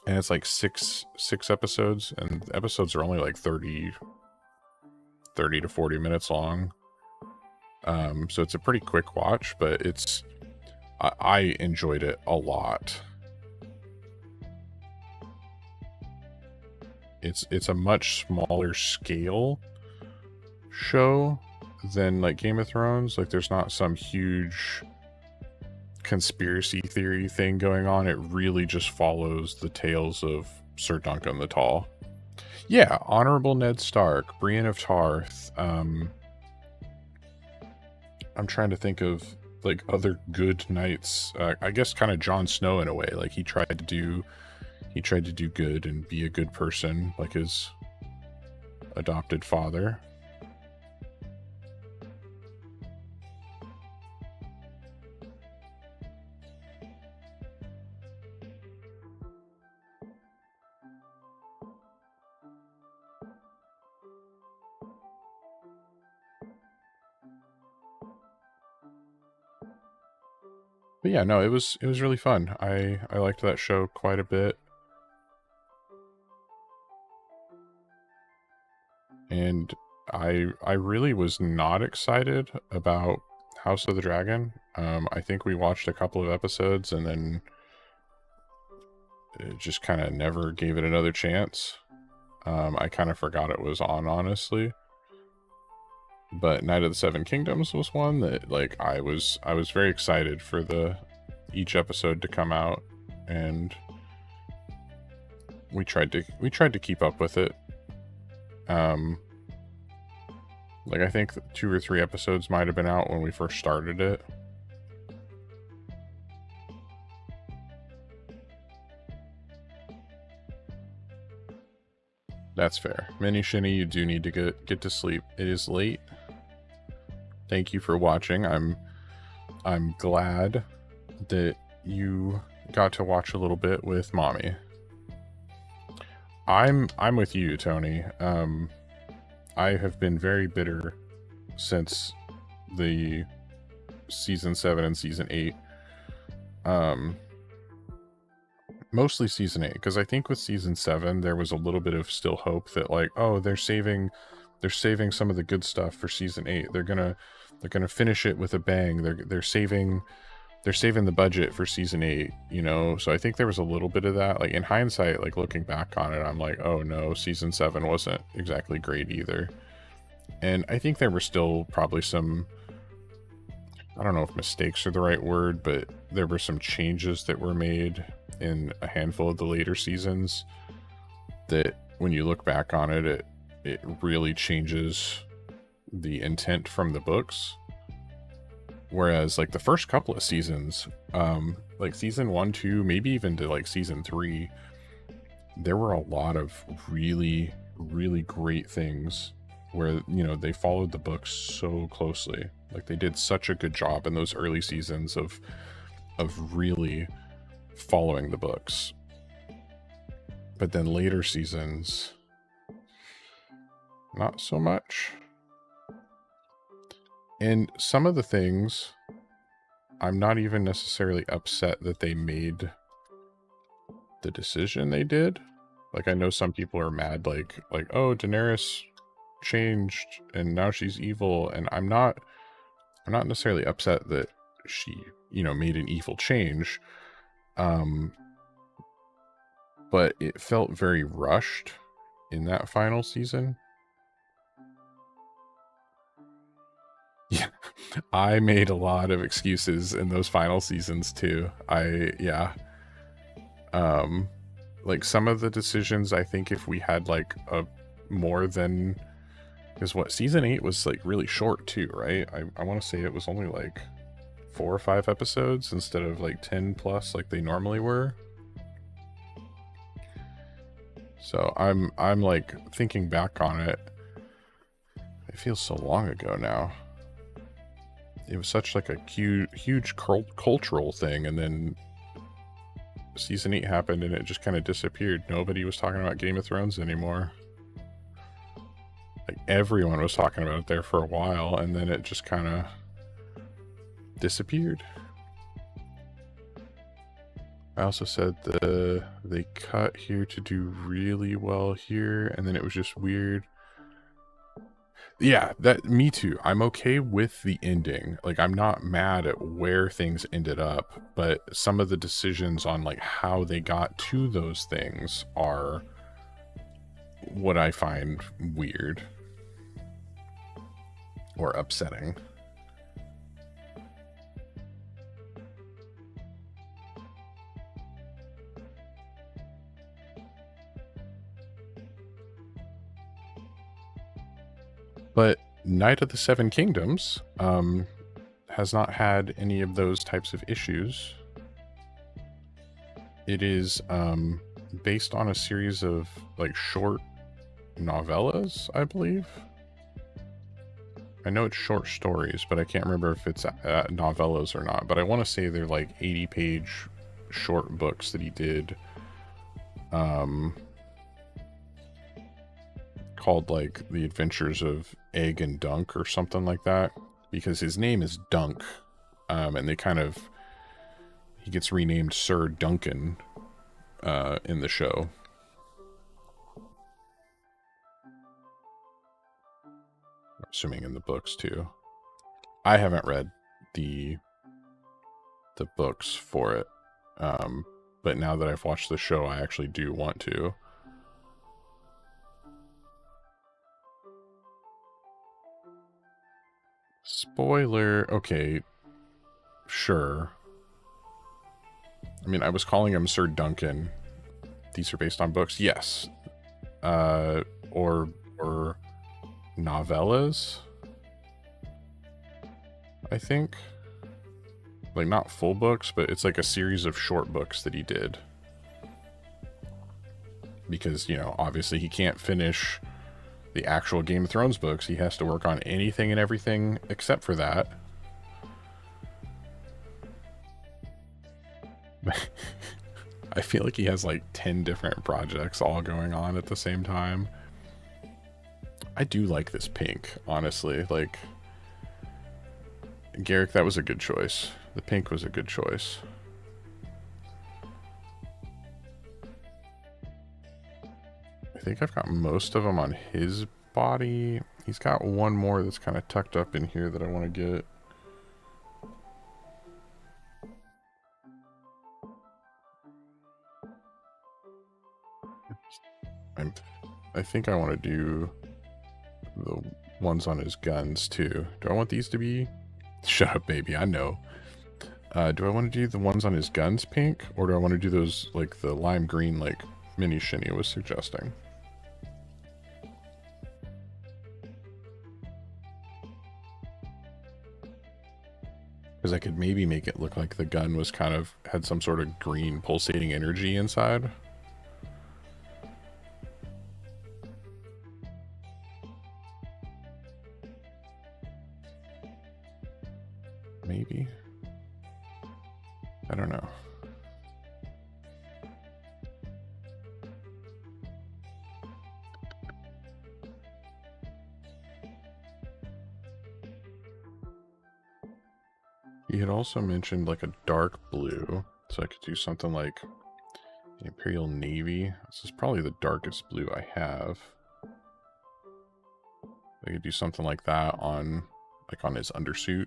and it's like six episodes, and the episodes are only like 30 to 40 minutes long. So it's a pretty quick watch, but I enjoyed it a lot. It's a much smaller scale show than like Game of Thrones. Like there's not some huge conspiracy theory thing going on. It really just follows the tales of Sir Duncan the Tall. Yeah, Honorable Ned Stark, Brienne of Tarth. I'm trying to think of like other good knights. I guess kind of Jon Snow in a way. Like he tried to do good and be a good person, like his adopted father. But yeah, no, it was really fun. I liked that show quite a bit. And I really was not excited about House of the Dragon. I think we watched a couple of episodes and then it just kind of never gave it another chance. I kind of forgot it was on, honestly. But Knight of the Seven Kingdoms was one that like I was very excited for each episode to come out, and we tried to keep up with it. Like I think 2 or 3 episodes might have been out when we first started it. That's fair. Mini Shini, you do need to get to sleep. It is late. Thank you for watching. I'm glad that you got to watch a little bit with mommy. I'm with you, Tony. I have been very bitter since the season 7 and season 8. Mostly season 8, because I think with season 7 there was a little bit of still hope that, like, oh, they're saving some of the good stuff for season 8. They're gonna finish it with a bang. They're saving the budget for season 8, you know. So I think there was a little bit of that. Like, in hindsight, like looking back on it, I'm like, oh no, season 7 wasn't exactly great either. And I think there were still probably some, I don't know if mistakes are the right word, but there were some changes that were made in a handful of the later seasons that when you look back on it, it really changes the intent from the books. Whereas like the first couple of seasons, like season 1, 2, maybe even to like season 3, there were a lot of really, really great things where, you know, they followed the books so closely. Like, they did such a good job in those early seasons of really following the books. But then later seasons, not so much. And some of the things, I'm not even necessarily upset that they made the decision they did. Like, I know some people are mad, like, oh, Daenerys changed and now she's evil, and I'm not necessarily upset that she, you know, made an evil change. But it felt very rushed in that final season. Yeah, I made a lot of excuses in those final seasons too. Like some of the decisions, I think if we had like a more than, because what, season 8 was like really short too, right? I want to say it was only like 4 or 5 episodes instead of like 10 plus like they normally were. So I'm like thinking back on it, it feels so long ago now. It was such like a huge cultural thing, and then season 8 happened and it just kind of disappeared. Nobody was talking about Game of Thrones anymore. Like, everyone was talking about it there for a while, and then it just kind of disappeared. I also said they cut here to do really well here, and then it was just weird. Yeah, me too. I'm okay with the ending. Like, I'm not mad at where things ended up, but some of the decisions on like how they got to those things are what I find weird or upsetting. But Knight of the Seven Kingdoms has not had any of those types of issues. It is based on a series of like short novellas, I believe. I know it's short stories, but I can't remember if it's novellas or not. But I want to say they're like 80-page short books that he did. Called like The Adventures of Egg and Dunk or something like that, because his name is Dunk, and they kind of, he gets renamed Sir Duncan in the show. I'm assuming in the books too. I haven't read the books for it, but now that I've watched the show, I actually do want to. Spoiler, okay, sure. I mean, I was calling him Sir Duncan. These are based on books, yes. Or novellas, I think. Like, not full books, but it's like a series of short books that he did. Because, you know, obviously he can't finish the actual Game of Thrones books. He has to work on anything and everything except for that. I feel like he has like 10 different projects all going on at the same time. I do like this pink, honestly. Like, Garrick, that was a good choice. The pink was a good choice. I think I've got most of them on his body. He's got one more that's kind of tucked up in here that I want to get. I think I want to do the ones on his guns too. Do I want these to be... Shut up, baby, I know. Do I want to do the ones on his guns pink? Or do I want to do those, like, the lime green, like Mini Shini was suggesting? Because I could maybe make it look like the gun was kind of... had some sort of green pulsating energy inside. Maybe. I don't know. He had also mentioned like a dark blue, so I could do something like the Imperial Navy. This is probably the darkest blue I have. I could do something like that on, like, on his undersuit.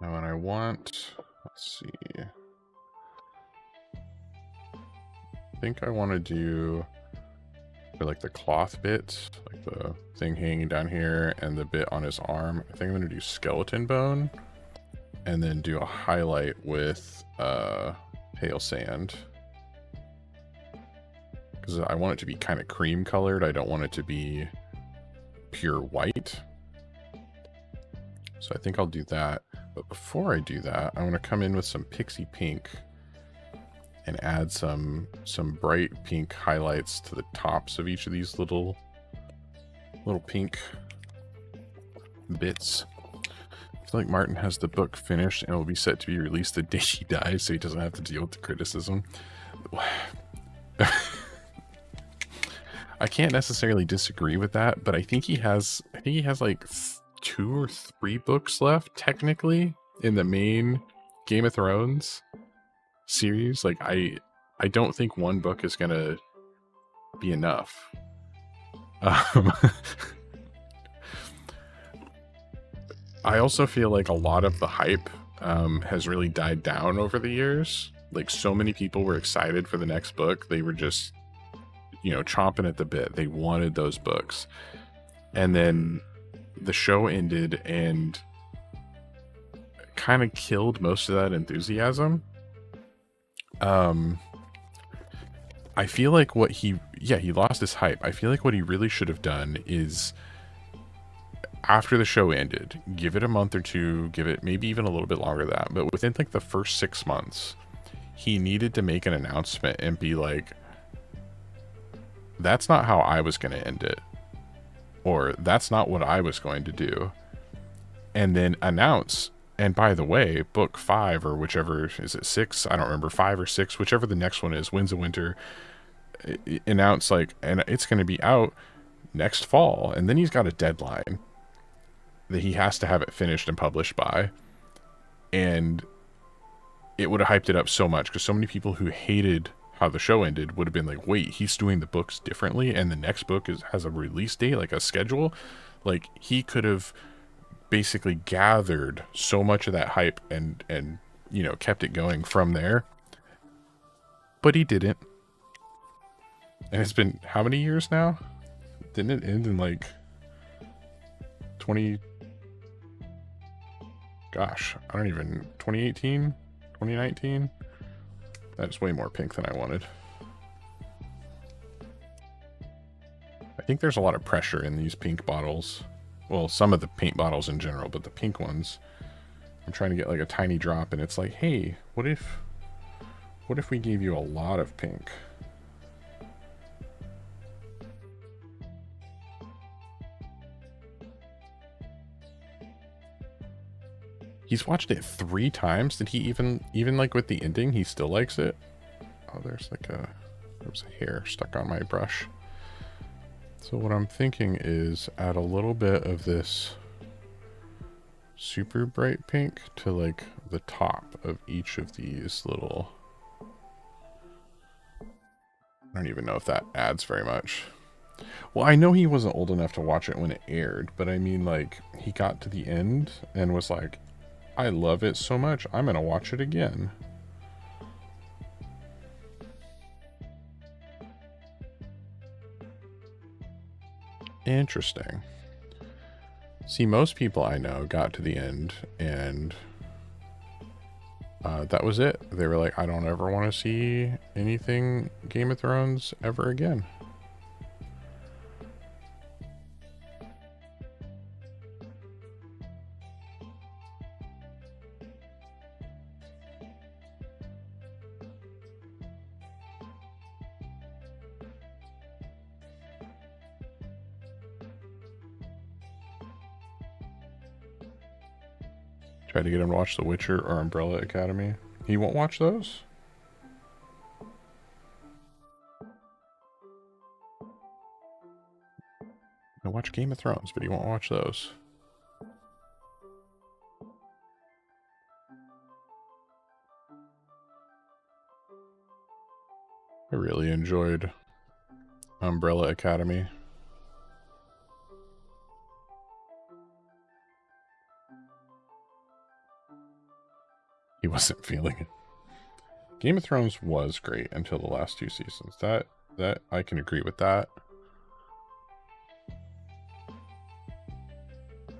Now, and I want, let's see. I think I want to do like the cloth bits, like the thing hanging down here and the bit on his arm. I think I'm going to do skeleton bone and then do a highlight with pale sand. Because I want it to be kind of cream colored. I don't want it to be pure white. So I think I'll do that. But before I do that, I want to come in with some pixie pink and add some bright pink highlights to the tops of each of these little pink bits. I feel like Martin has the book finished and will be set to be released the day he dies, so he doesn't have to deal with the criticism. I can't necessarily disagree with that, but I think he has like 2 or 3 books left technically in the main Game of Thrones series. Like, I don't think one book is gonna be enough. I also feel like a lot of the hype has really died down over the years. Like, so many people were excited for the next book. They were just, you know, chomping at the bit. They wanted those books. And then the show ended and kind of killed most of that enthusiasm. I feel like what he lost his hype. I feel like what he really should have done is, after the show ended, give it a month or two, give it maybe even a little bit longer than that, but within like the first 6 months, he needed to make an announcement and be like, that's not how I was going to end it, or that's not what I was going to do, and then announce, and by the way, book 5 or whichever, is it 6? I don't remember, 5 or 6, whichever the next one is, Winds of Winter, announce like, and it's going to be out next fall, and then he's got a deadline that he has to have it finished and published by, and it would have hyped it up so much, because so many people who hated how the show ended would have been like, wait, he's doing the books differently, and the next book has a release date, like a schedule. Like, he could have basically gathered so much of that hype and you know, kept it going from there, but he didn't. And it's been how many years now? Didn't it end in like 2018, 2019? That's way more pink than I wanted. I think there's a lot of pressure in these pink bottles. Well, some of the paint bottles in general, but the pink ones, I'm trying to get like a tiny drop, and it's like, hey, what if we gave you a lot of pink? He's watched it 3 times. Did he even like with the ending, he still likes it? Oh, there's a hair stuck on my brush. So what I'm thinking is add a little bit of this super bright pink to like the top of each of these little... I don't even know if that adds very much. Well, I know he wasn't old enough to watch it when it aired, but I mean, like, he got to the end and was like, I love it so much, I'm gonna watch it again. Interesting. See, most people I know got to the end and that was it. They were like, I don't ever want to see anything Game of Thrones ever again. Tried to get him to watch The Witcher or Umbrella Academy. He won't watch those? He'll watch Game of Thrones, but he won't watch those. I really enjoyed Umbrella Academy. He wasn't feeling it. Game of Thrones was great until the last 2 seasons. That I can agree with that.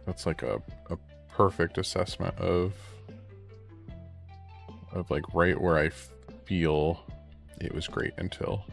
That's like a perfect assessment of like right where I feel it was great until.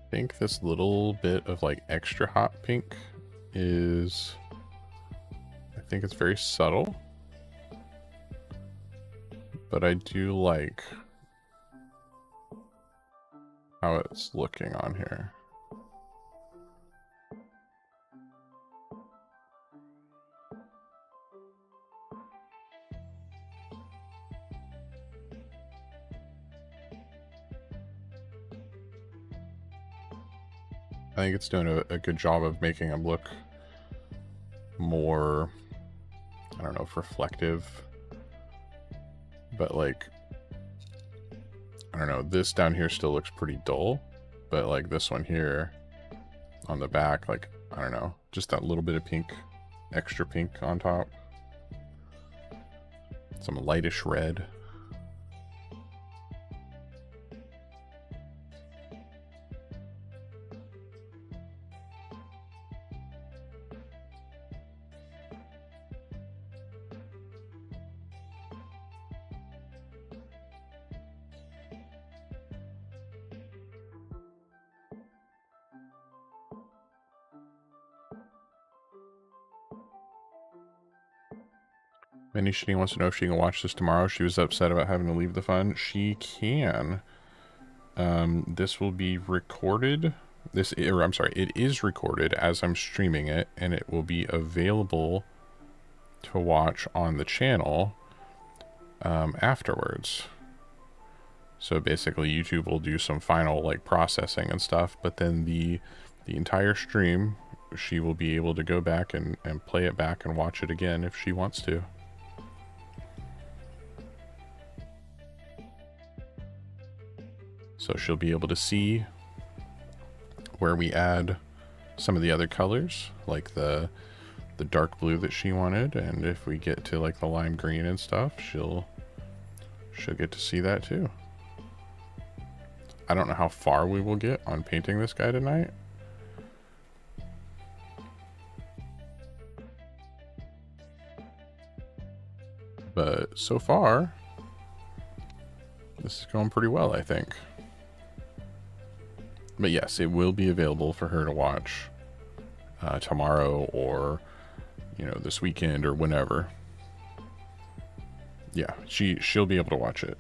I think this little bit of like extra hot pink is, I think it's very subtle, but I do like how it's looking on here. I think it's doing a good job of making them look more, I don't know, reflective. But like, I don't know, this down here still looks pretty dull. But like this one here on the back, like, I don't know, just that little bit of pink, extra pink on top. Some lightish red. Minnie Shini wants to know if she can watch this tomorrow. She was upset about having to leave the fun. She can. This will be recorded. I'm sorry, it is recorded as I'm streaming it, and it will be available to watch on the channel afterwards. So basically, YouTube will do some final like processing and stuff, but then the entire stream, she will be able to go back and play it back and watch it again if she wants to. So she'll be able to see where we add some of the other colors, like the dark blue that she wanted, and if we get to like the lime green and stuff, she'll get to see that too. I don't know how far we will get on painting this guy tonight. But so far, this is going pretty well, I think. But yes, it will be available for her to watch tomorrow, or, you know, this weekend or whenever. Yeah, she'll be able to watch it.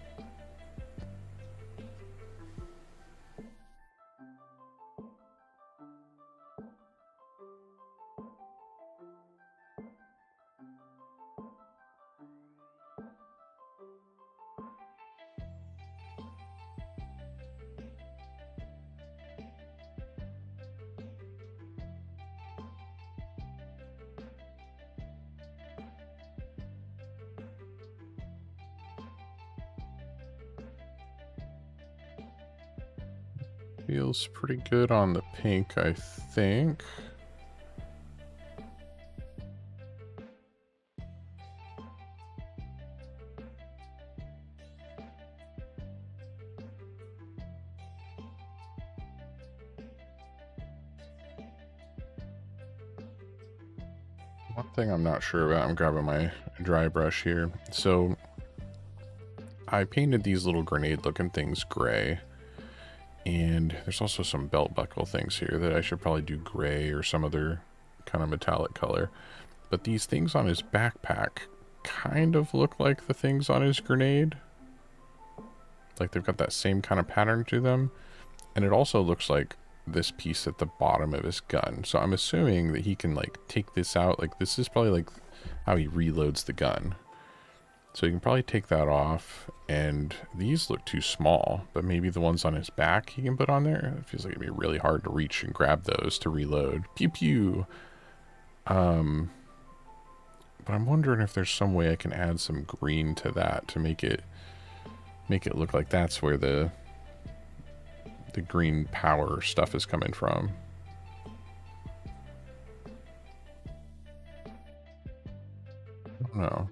Feels pretty good on the pink, I think. One thing I'm not sure about, I'm grabbing my dry brush here. So I painted these little grenade looking things gray. And there's also some belt buckle things here that I should probably do gray or some other kind of metallic color. But these things on his backpack kind of look like the things on his grenade. Like they've got that same kind of pattern to them. And it also looks like this piece at the bottom of his gun. So I'm assuming that he can like take this out. Like this is probably like how he reloads the gun. So you can probably take that off, and these look too small, but maybe the ones on his back he can put on there. It feels like it'd be really hard to reach and grab those to reload. Pew pew. But I'm wondering if there's some way I can add some green to that to make it look like that's where the green power stuff is coming from. I don't know.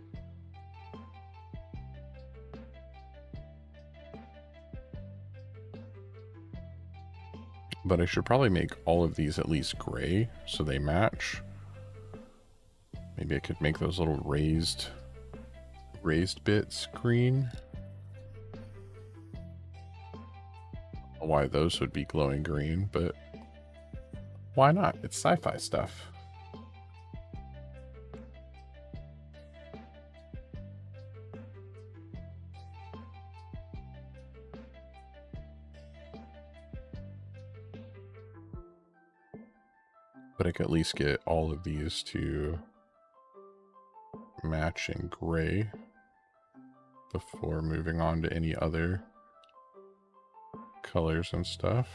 But I should probably make all of these at least gray so they match. Maybe I could make those little raised bits green. I don't know why those would be glowing green, but why not? It's sci-fi stuff. But I could at least get all of these to match in gray before moving on to any other colors and stuff.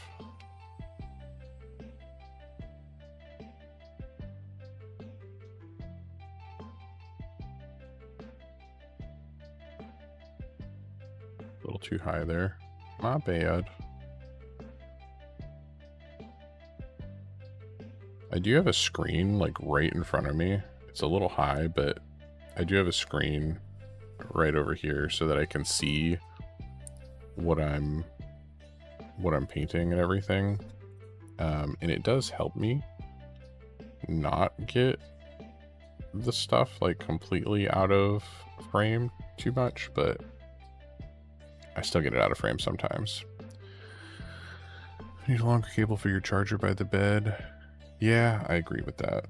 A little too high there. My bad. I do have a screen like right in front of me. It's a little high, but I do have a screen right over here so that I can see what I'm painting and everything. And it does help me not get the stuff like completely out of frame too much, but I still get it out of frame sometimes. Need a longer cable for your charger by the bed. Yeah, I agree with that.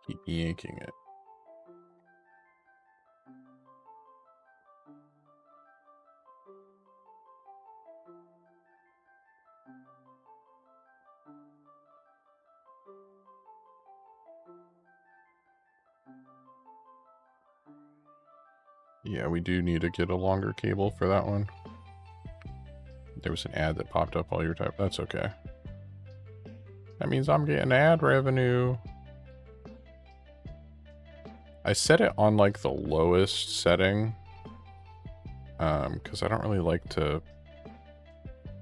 Keep yanking it. Yeah, we do need to get a longer cable for that one. There was an ad that popped up while you were typing. That's okay. That means I'm getting ad revenue. I set it on like the lowest setting because I don't really like to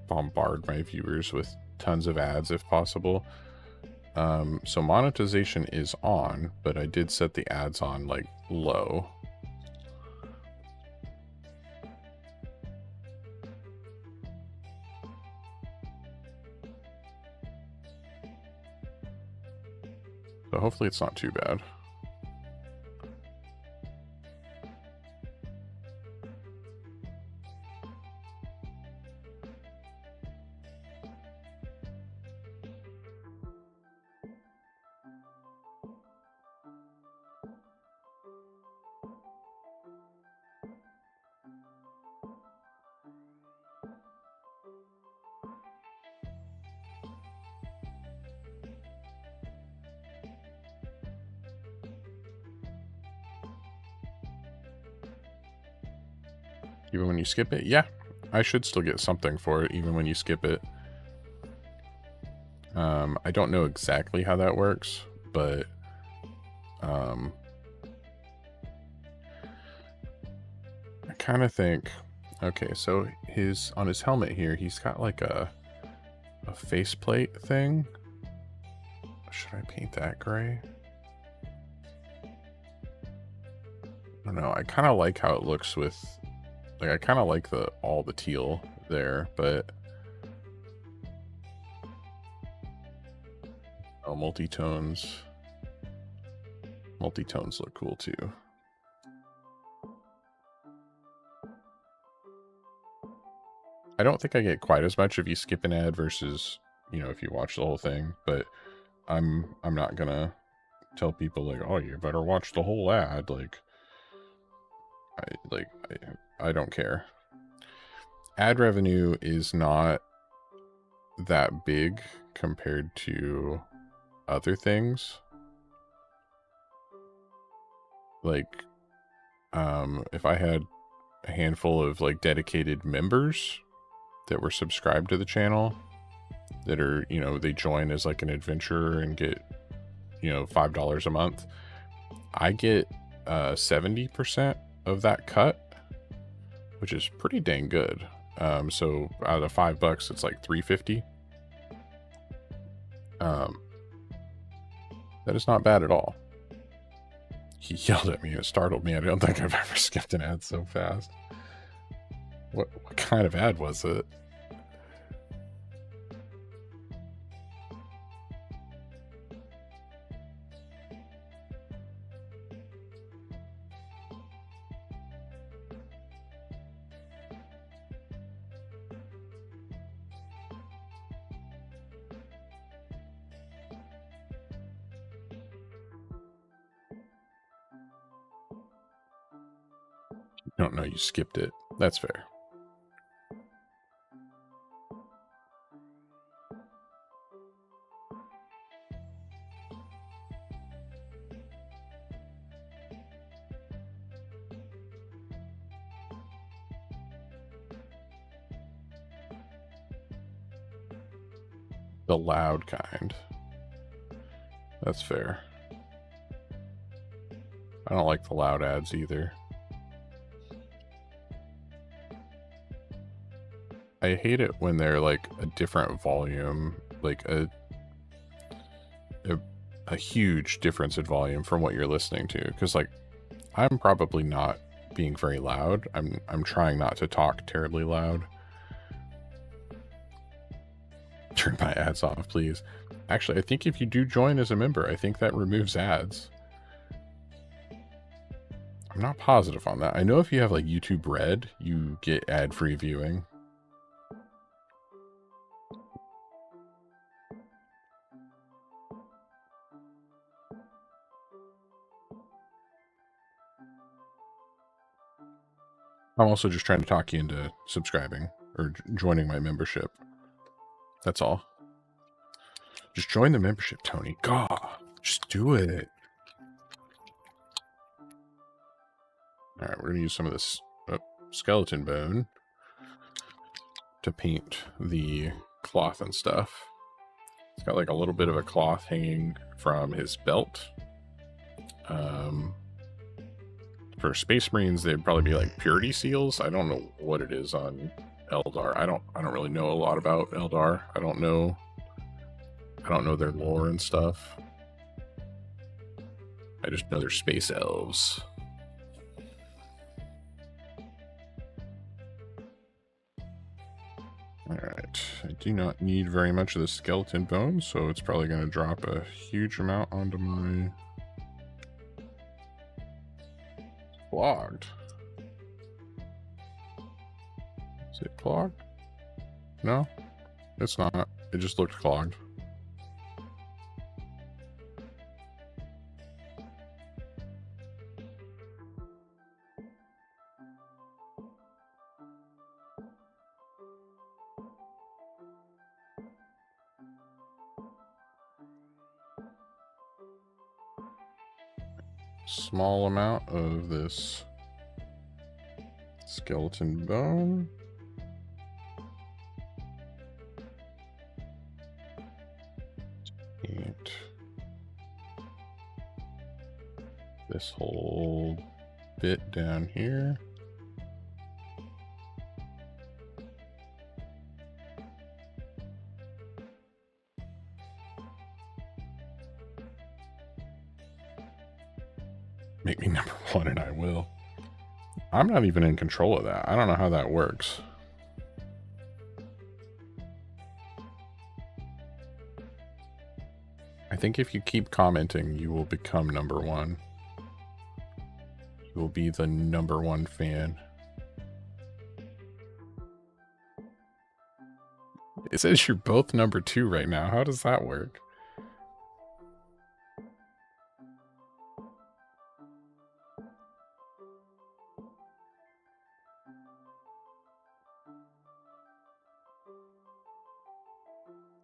bombard my viewers with tons of ads if possible. So monetization is on, but I did set the ads on like low. So hopefully it's not too bad. Even when you skip it? Yeah, I should still get something for it even when you skip it. I don't know exactly how that works, but I kind of think, okay, so on his helmet here, he's got like a faceplate thing. Should I paint that gray? I don't know. I kind of like how it looks with, like, I kind of like all the teal there, but oh, multi-tones look cool too. I don't think I get quite as much if you skip an ad versus, you know, if you watch the whole thing, but I'm not gonna tell people like, oh, you better watch the whole ad. I don't care. Ad revenue is not that big compared to other things. Like, if I had a handful of like dedicated members that were subscribed to the channel, that are, you know, they join as like an adventurer and get, you know, $5 a month, I get 70% of that cut, which is pretty dang good. So out of $5, it's like $3.50. That is not bad at all. He yelled at me and it startled me. I don't think I've ever skipped an ad so fast. What kind of ad was it? Don't know, you skipped it. That's fair. The loud kind. That's fair. I don't like the loud ads either. I hate it when they're like a different volume, like a huge difference in volume from what you're listening to. Because like, I'm probably not being very loud. I'm trying not to talk terribly loud. Turn my ads off, please. Actually, I think if you do join as a member, I think that removes ads. I'm not positive on that. I know if you have like YouTube Red, you get ad-free viewing. I'm also just trying to talk you into subscribing or joining my membership. That's all. Just join the membership, Tony. God, just do it. All right, we're going to use some of this skeleton bone to paint the cloth and stuff. It's got like a little bit of a cloth hanging from his belt. For Space Marines, they'd probably be like purity seals. I don't know what it is on Eldar. I don't really know a lot about Eldar. I don't know I don't know their lore and stuff. I just know they're space elves. Alright, I do not need very much of the skeleton bone, so it's probably going to drop a huge amount onto my... Clogged. Is it clogged? No, it's not. It just looked clogged. Small amount of this skeleton bone. And this whole bit down here. Make me number one and I will. I'm not even in control of that. I don't know how that works. I think if you keep commenting, you will become number one. You will be the number one fan. It says you're both number two right now. How does that work?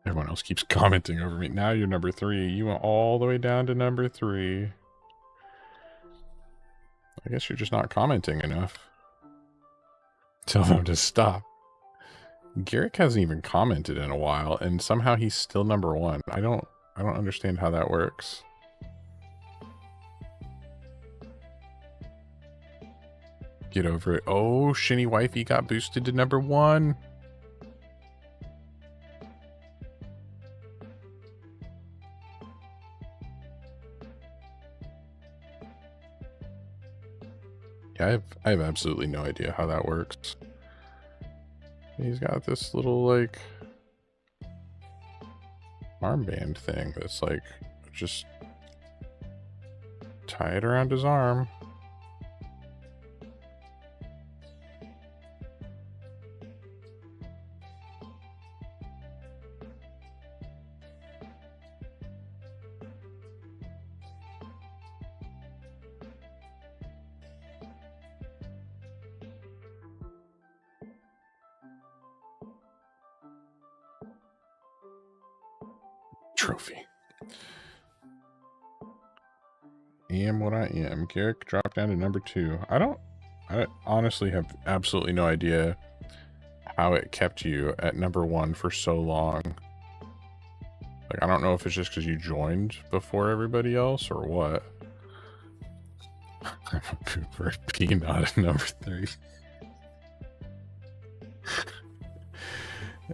Everyone else keeps commenting over me. Now you're number three. You went all the way down to number three. I guess you're just not commenting enough. Tell them to stop. Garrick hasn't even commented in a while, and somehow he's still number one. I don't understand how that works. Get over it. Oh, Shini Wifey got boosted to number one. Yeah, I have absolutely no idea how that works. He's got this little, like, armband thing that's, like, just tie it around his arm. Trophy. Am what I am. Garrick dropped down to number two. I honestly have absolutely no idea how it kept you at number one for so long. Like, I don't know if it's just because you joined before everybody else or what. I'm a pooper. Peanut at number three.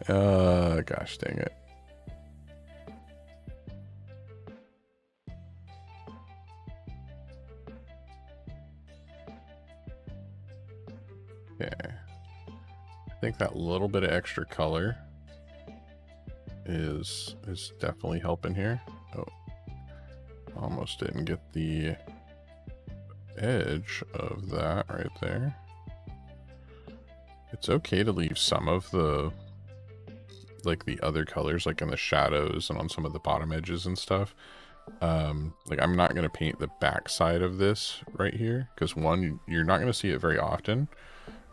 Gosh dang it. Okay. I think that little bit of extra color is definitely helping here. Oh, almost didn't get the edge of that right there. It's okay to leave some of the, like, the other colors, like in the shadows and on some of the bottom edges and stuff. Like, I'm not going to paint the back side of this right here because, one, you're not going to see it very often,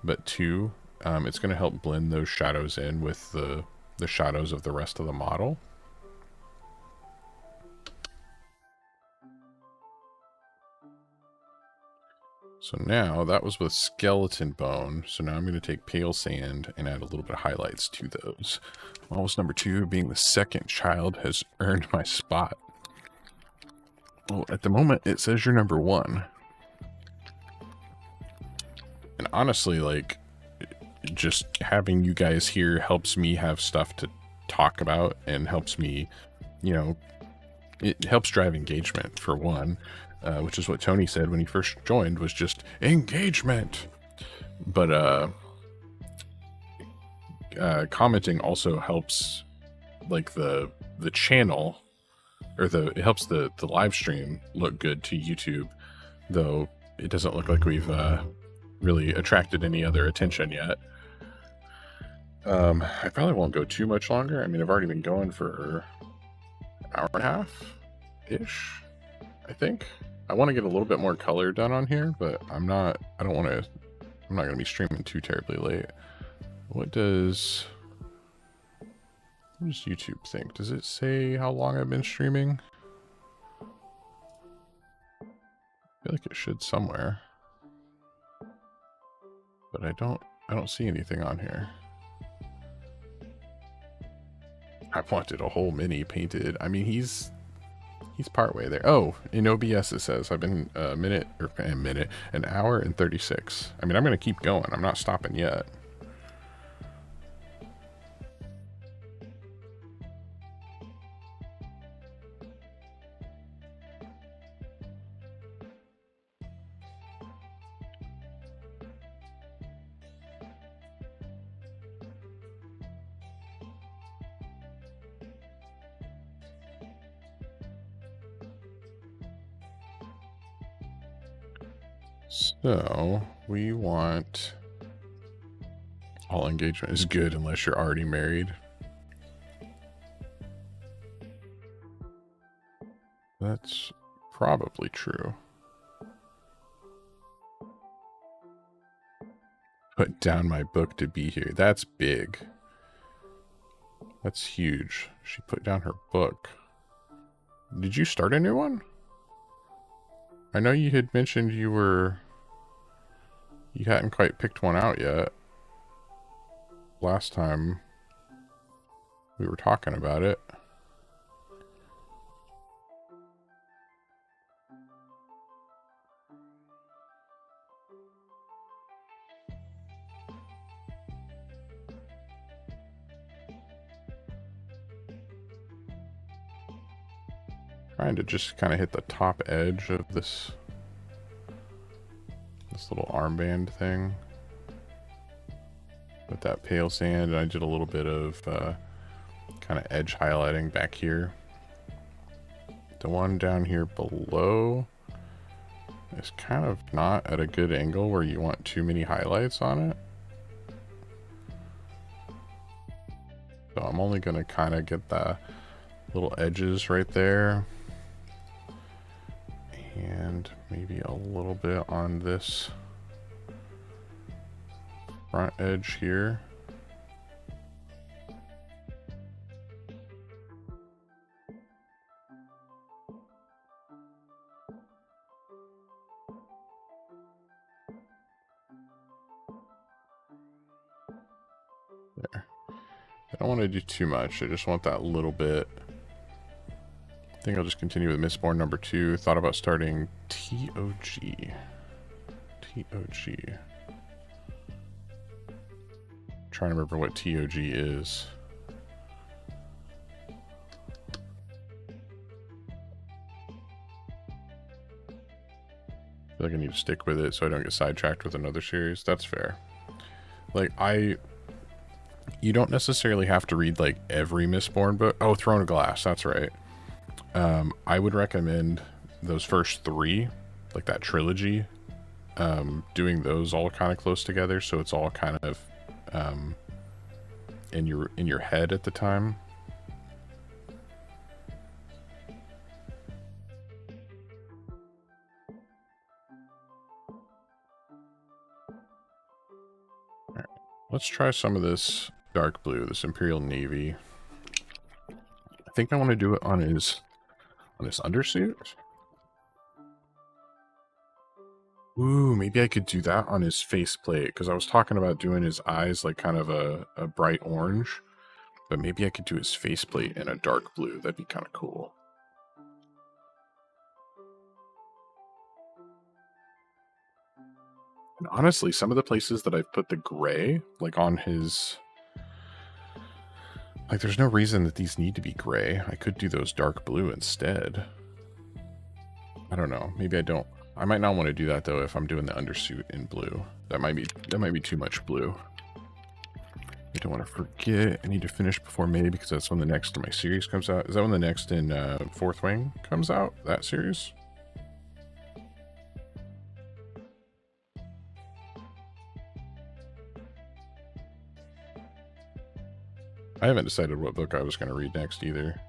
but two, it's going to help blend those shadows in with the shadows of the rest of the model. So now that was with skeleton bone. So now I'm going to take pale sand and add a little bit of highlights to those. Almost number two, being the second child, has earned my spot. Well, at the moment it says you're number one. And honestly, like, just having you guys here helps me have stuff to talk about and helps me you know, it helps drive engagement for one, which is what Tony said when he first joined, was just engagement. But commenting also helps, like the channel, or it helps the live stream look good to YouTube, though it doesn't look like we've really attracted any other attention yet. I probably won't go too much longer. I mean, I've already been going for an hour and a half ish, I think. I want to get a little bit more color done on here, but I'm not going to be streaming too terribly late. What does YouTube think? Does it say how long I've been streaming? I feel like it should somewhere, but I don't see anything on here. I wanted a whole mini painted. I mean, he's partway there. Oh, in OBS it says I've been an hour and 36. I mean, I'm going to keep going. I'm not stopping yet. So we want all engagement is good unless you're already married. That's probably true. Put down my book to be here. That's big. That's huge. She put down her book. Did you start a new one? I know you had mentioned you hadn't quite picked one out yet. Last time we were talking about it. Trying to just kind of hit the top edge of this little armband thing with that pale sand, and I did a little bit of kind of edge highlighting back here. The one down here below is kind of not at a good angle where you want too many highlights on it. So I'm only going to kind of get the little edges right there. And maybe a little bit on this front edge here. There. I don't want to do too much. I just want that little bit. I think I'll just continue with Mistborn number 2. Thought about starting TOG. Trying to remember what TOG is. I feel like I need to stick with it so I don't get sidetracked with another series. That's fair. Like, you don't necessarily have to read like every Mistborn book. Oh, Throne of Glass, that's right. I would recommend those first 3, like that trilogy, doing those all kind of close together, so it's all kind of in your head at the time. All right, let's try some of this dark blue, this Imperial Navy. I think I want to do it on his undersuit. Ooh, maybe I could do that on his faceplate, because I was talking about doing his eyes like kind of a bright orange, but maybe I could do his faceplate in a dark blue. That'd be kind of cool. And honestly, some of the places that I've put the gray, like on his Like, there's no reason that these need to be gray. I could do those dark blue instead. I don't know. Maybe I don't. I might not want to do that, though, if I'm doing the undersuit in blue. That might be too much blue. I don't want to forget. I need to finish before May because that's when the next in my series comes out. Is that when the next in Fourth Wing comes out? That series? I haven't decided what book I was going to read next either.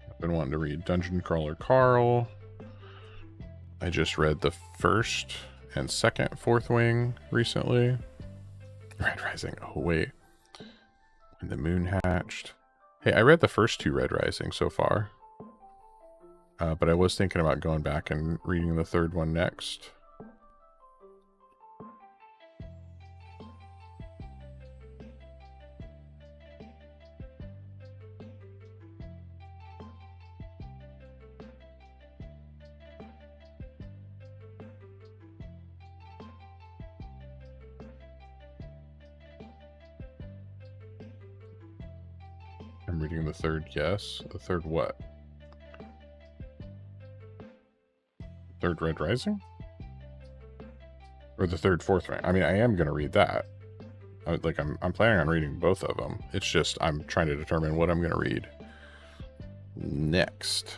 I've been wanting to read Dungeon Crawler Carl. I just read the first and second Fourth Wing recently. Red Rising. Oh, wait. When the Moon Hatched. Hey, I read the first two Red Rising so far. But I was thinking about going back and reading the third one next. I'm reading the third, yes. The third what? Third Red Rising? Or the third Fourth Wing? I mean, I am going to read that. I'm planning on reading both of them. It's just I'm trying to determine what I'm going to read next.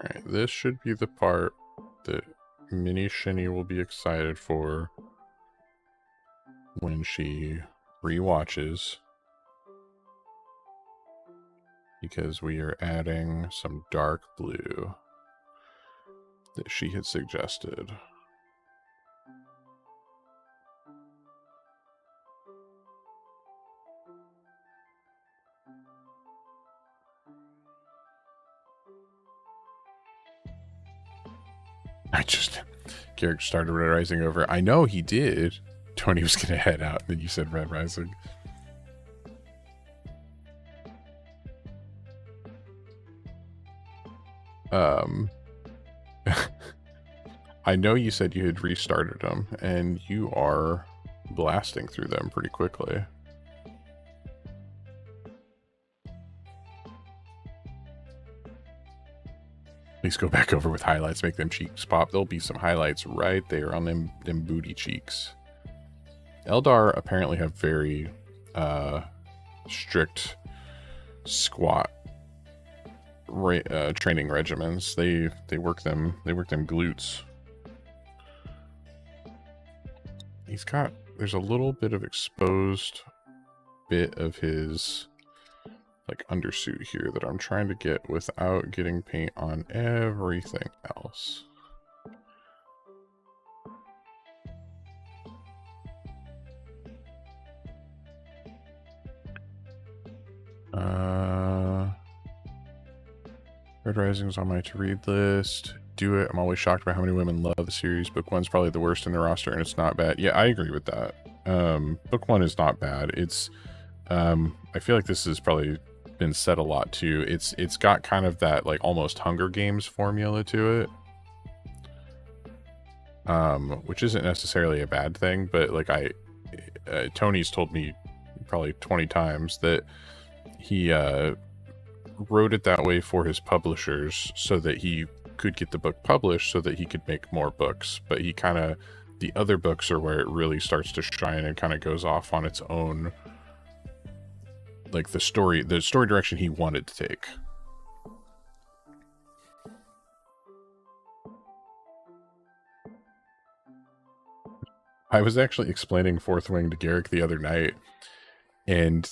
Alright, this should be the part that Mini Shini will be excited for when she rewatches. Because we are adding some dark blue that she had suggested. Garrick started Red Rising over. I know he did. Tony was going to head out, and then you said Red Rising. I know you said you had restarted them, and you are blasting through them pretty quickly. Please go back over with highlights, make them cheeks pop. There'll be some highlights right there on them booty cheeks. Eldar apparently have very strict squat training regimens. They work them glutes. There's a little bit of exposed bit of his like undersuit here that I'm trying to get without getting paint on everything else. Red Rising's on my to-read list. Do it. I'm always shocked by how many women love the series. Book 1's probably the worst in the roster, and it's not bad. Yeah, I agree with that. Book 1 is not bad. It's I feel like this has probably been said a lot too. It's got kind of that like almost Hunger Games formula to it, which isn't necessarily a bad thing, but like Tony's told me probably 20 times that he wrote it that way for his publishers so that he could get the book published so that he could make more books. But the other books are where it really starts to shine and kind of goes off on its own, like the story direction he wanted to take. I was actually explaining Fourth Wing to Garrick the other night, and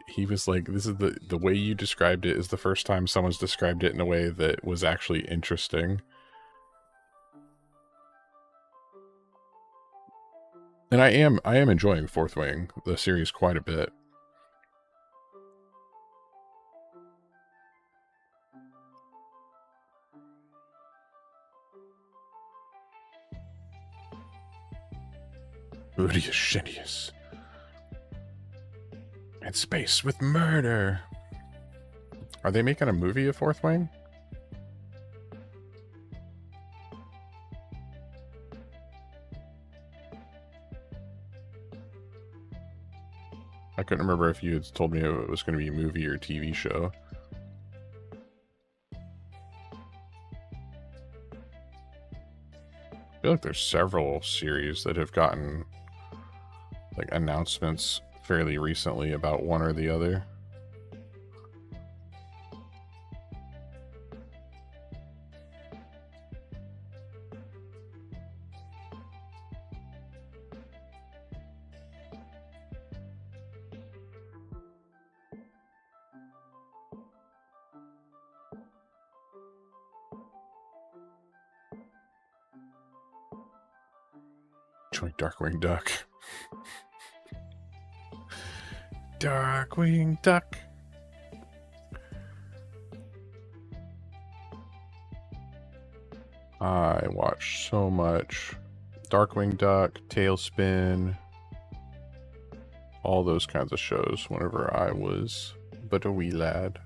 he was like, this is the way you described it is the first time someone's described it in a way that was actually interesting. And I am enjoying Fourth Wing, the series, quite a bit. Odious Shinius. In space with murder. Are they making a movie of Fourth Wing? I couldn't remember if you had told me it was going to be a movie or TV show. I feel like there's several series that have gotten like announcements fairly recently about one or the other. Join Darkwing Duck. Darkwing Duck. I watched so much Darkwing Duck, Tailspin, all those kinds of shows whenever I was but a wee lad.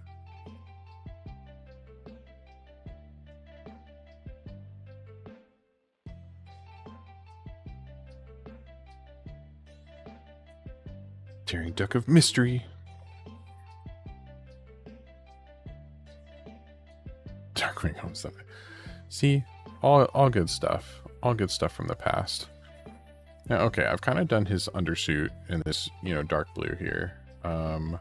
Daring Duck of Mystery. Darkwing Home Stuff. See, all good stuff. All good stuff from the past. Now, okay, I've kind of done his undersuit in this, dark blue here. I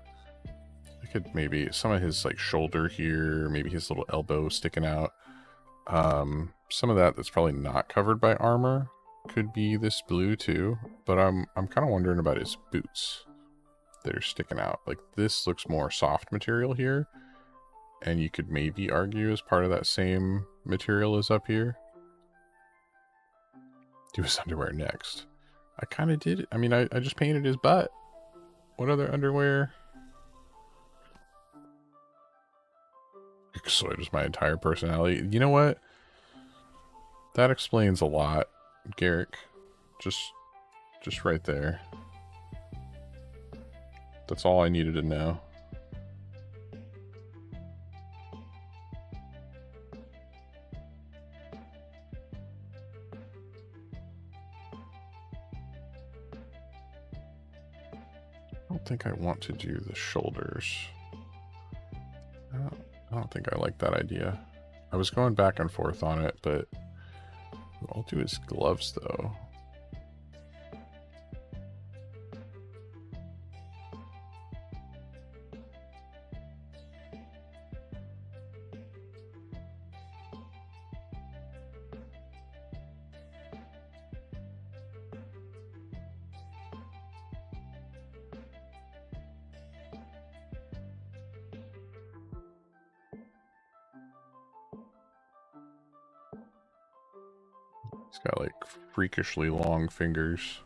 could maybe some of his like shoulder here, maybe his little elbow sticking out. Some of that's probably not covered by armor could be this blue too, but I'm kind of wondering about his boots that are sticking out. Like this looks more soft material here, and you could maybe argue as part of that same material as up here. Do his underwear next. I kind of did it. I mean, I just painted his butt. What other underwear? So just my entire personality. You know what? That explains a lot, Garrick. Just right there. That's all I needed to know. I don't think I want to do the shoulders. I don't think I like that idea. I was going back and forth on it, but I'll do his gloves though. He's got like freakishly long fingers.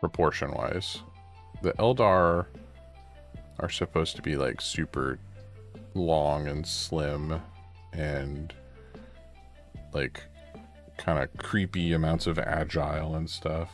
Proportion wise. The Eldar are supposed to be like super long and slim and like kind of creepy amounts of agile and stuff.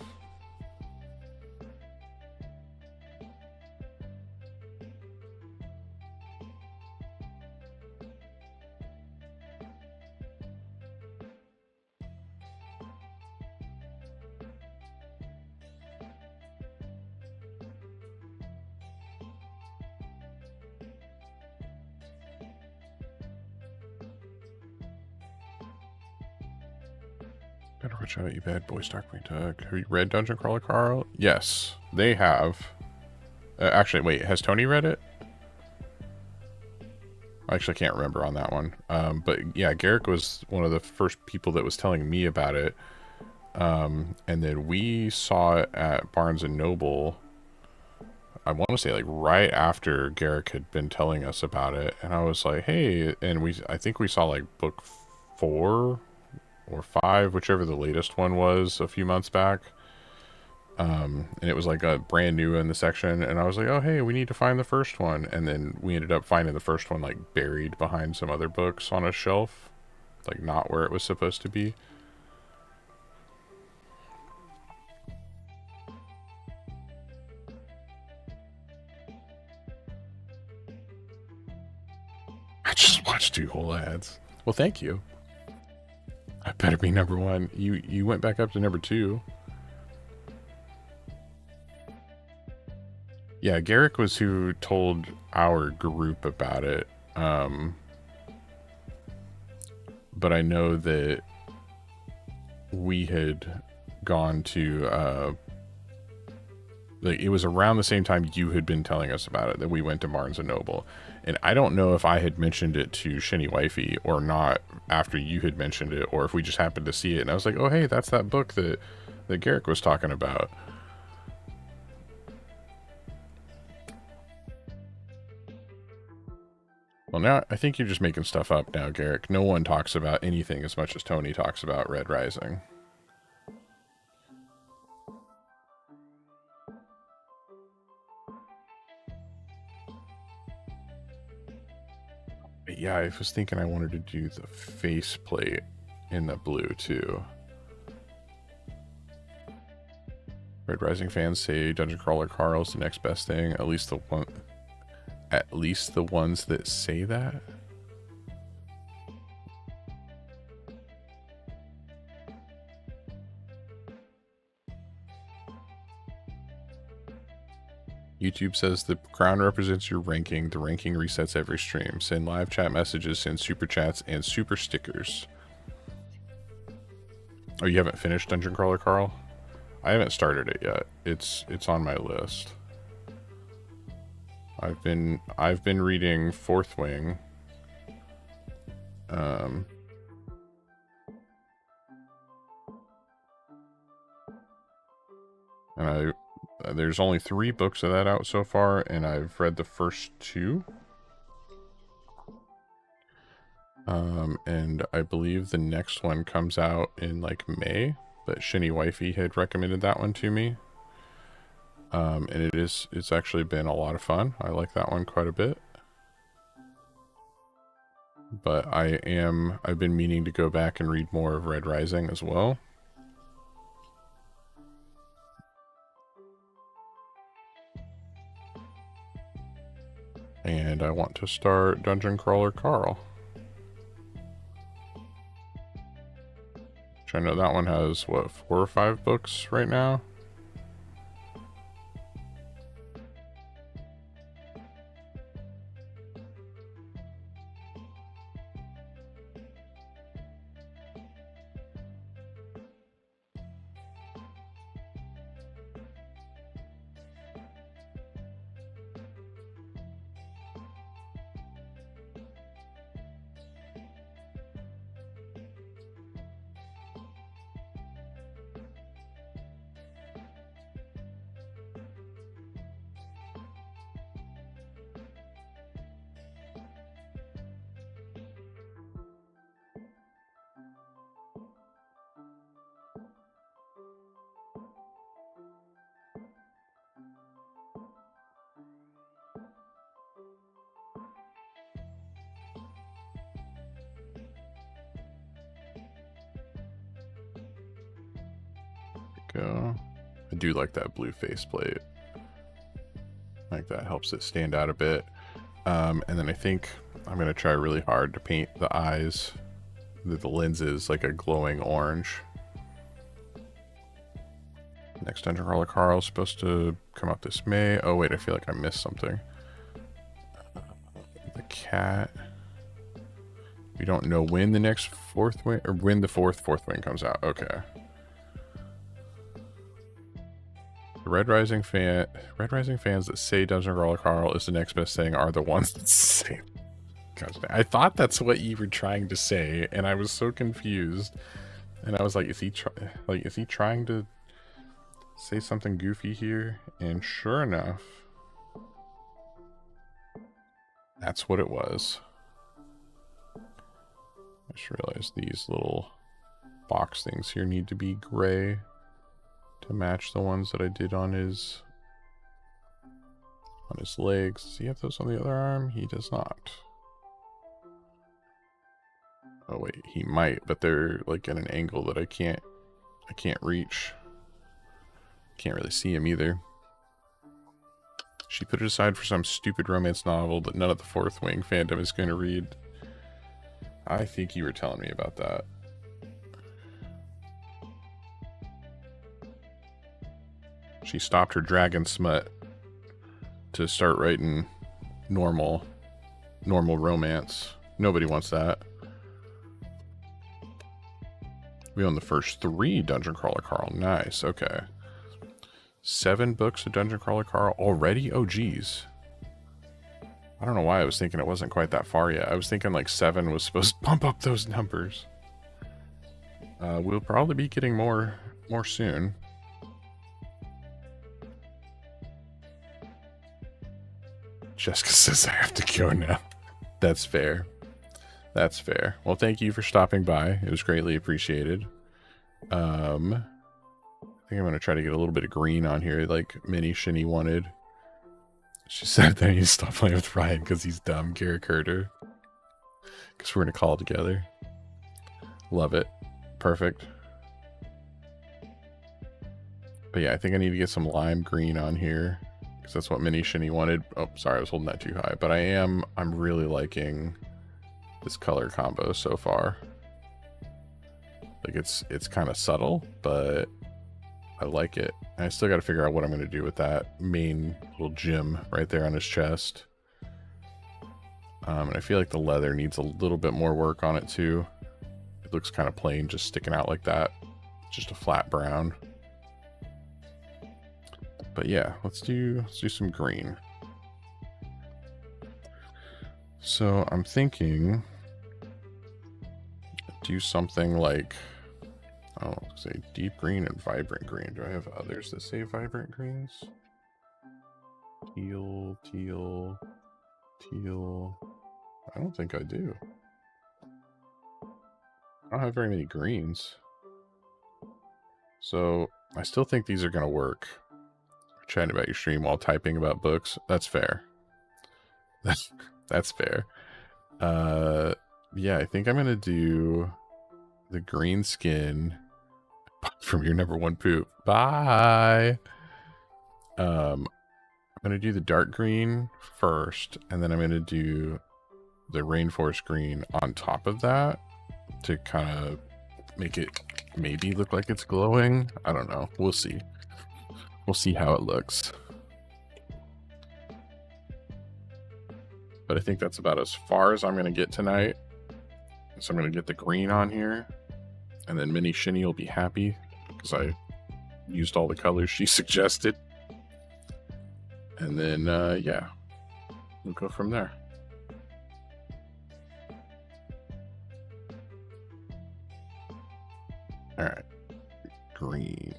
Better watch out, you bad boys, Darkwing Duck. Have you read Dungeon Crawler, Carl? Yes, they have. Actually, wait, has Tony read it? I actually can't remember on that one. But yeah, Garrick was one of the first people that was telling me about it. And then we saw it at Barnes & Noble. I want to say like right after Garrick had been telling us about it. And I was like, hey, and I think we saw like book 4 or 5, whichever the latest one was a few months back. And it was like a brand new in the section, and I was like, oh hey, we need to find the first one. And then we ended up finding the first one like buried behind some other books on a shelf, like not where it was supposed to be. Just watch 2 whole ads. Well, thank you. I better be number 1. You went back up to number 2. Yeah, Garrick was who told our group about it. But I know that we had gone to like it was around the same time you had been telling us about it that we went to Barnes and Noble. And I don't know if I had mentioned it to Shini Wifey or not after you had mentioned it, or if we just happened to see it and I was like, oh hey, that's that book that Garrick was talking about. Well, now I think you're just making stuff up now, Garrick. No one talks about anything as much as Tony talks about Red Rising. But yeah, I was thinking I wanted to do the faceplate in the blue too. Red Rising fans say Dungeon Crawler Carl's the next best thing. At least the ones that say that. YouTube says the crown represents your ranking. The ranking resets every stream. Send live chat messages, send super chats, and super stickers. Oh, you haven't finished Dungeon Crawler Carl? I haven't started it yet. It's on my list. I've been reading Fourth Wing. And there's only 3 books of that out so far, and I've read the first 2. And I believe the next one comes out in like May, but Shini Wifey had recommended that one to me. And it's actually been a lot of fun. I like that one quite a bit. But I've been meaning to go back and read more of Red Rising as well. And I want to start Dungeon Crawler Carl. Which I know that one has, what, 4 or 5 books right now? Go. I do like that blue faceplate. Like that helps it stand out a bit. And then I think I'm gonna try really hard to paint the eyes, the lenses, like a glowing orange. Next Dungeon Crawler Carl is supposed to come out this May. Oh wait, I feel like I missed something. The cat. We don't know when the next Fourth Wing, or when the Fourth Wing comes out. Okay. The Red Rising fans that say Dungeon Crawler Carl is the next best thing are the ones that say. Gosh, I thought that's what you were trying to say, and I was so confused. And I was like, is he trying to say something goofy here? And sure enough, that's what it was. I just realized these little box things here need to be gray to match the ones that I did on his legs. Does he have those on the other arm? He does not. Oh wait, he might, but they're like at an angle that I can't reach. Can't really see him either. She put it aside for some stupid romance novel that none of the Fourth Wing fandom is going to read. I think you were telling me about that. She stopped her dragon smut to start writing normal romance. Nobody wants that. We own the first 3 Dungeon Crawler Carl. Nice, okay. 7 books of Dungeon Crawler Carl already? Oh, geez. I don't know why I was thinking it wasn't quite that far yet. I was thinking like 7 was supposed to bump up those numbers. We'll probably be getting more soon. Jessica says I have to go now. That's fair. That's fair. Well, thank you for stopping by. It was greatly appreciated. I think I'm going to try to get a little bit of green on here like Mini Shini wanted. She said that you stop playing with Ryan because he's dumb. Garrick heard her. Because we're going to call together. Love it. Perfect. But yeah, I think I need to get some lime green on here. Because that's what Mini Shini wanted. Oh, sorry, I was holding that too high. But I'm really liking this color combo so far. Like it's kind of subtle, but I like it. And I still got to figure out what I'm going to do with that main little gem right there on his chest. And I feel like the leather needs a little bit more work on it too. It looks kind of plain, just sticking out like that. Just a flat brown. But yeah, let's do some green. So I'm thinking do something like, oh, say deep green and vibrant green. Do I have others that say vibrant greens? Teal, teal, teal. I don't think I do. I don't have very many greens. So I still think these are going to work. We're chatting about your stream while typing about books. That's fair. That's fair. Yeah, I think I'm going to do the green skin from your #1 poop. Bye. I'm going to do the dark green first, and then I'm going to do the rainforest green on top of that to kind of make it maybe look like it's glowing. I don't know. We'll see. We'll see how it looks. But I think that's about as far as I'm going to get tonight. So I'm going to get the green on here. And then Mini Shini will be happy because I used all the colors she suggested. And then, yeah, we'll go from there. All right, green.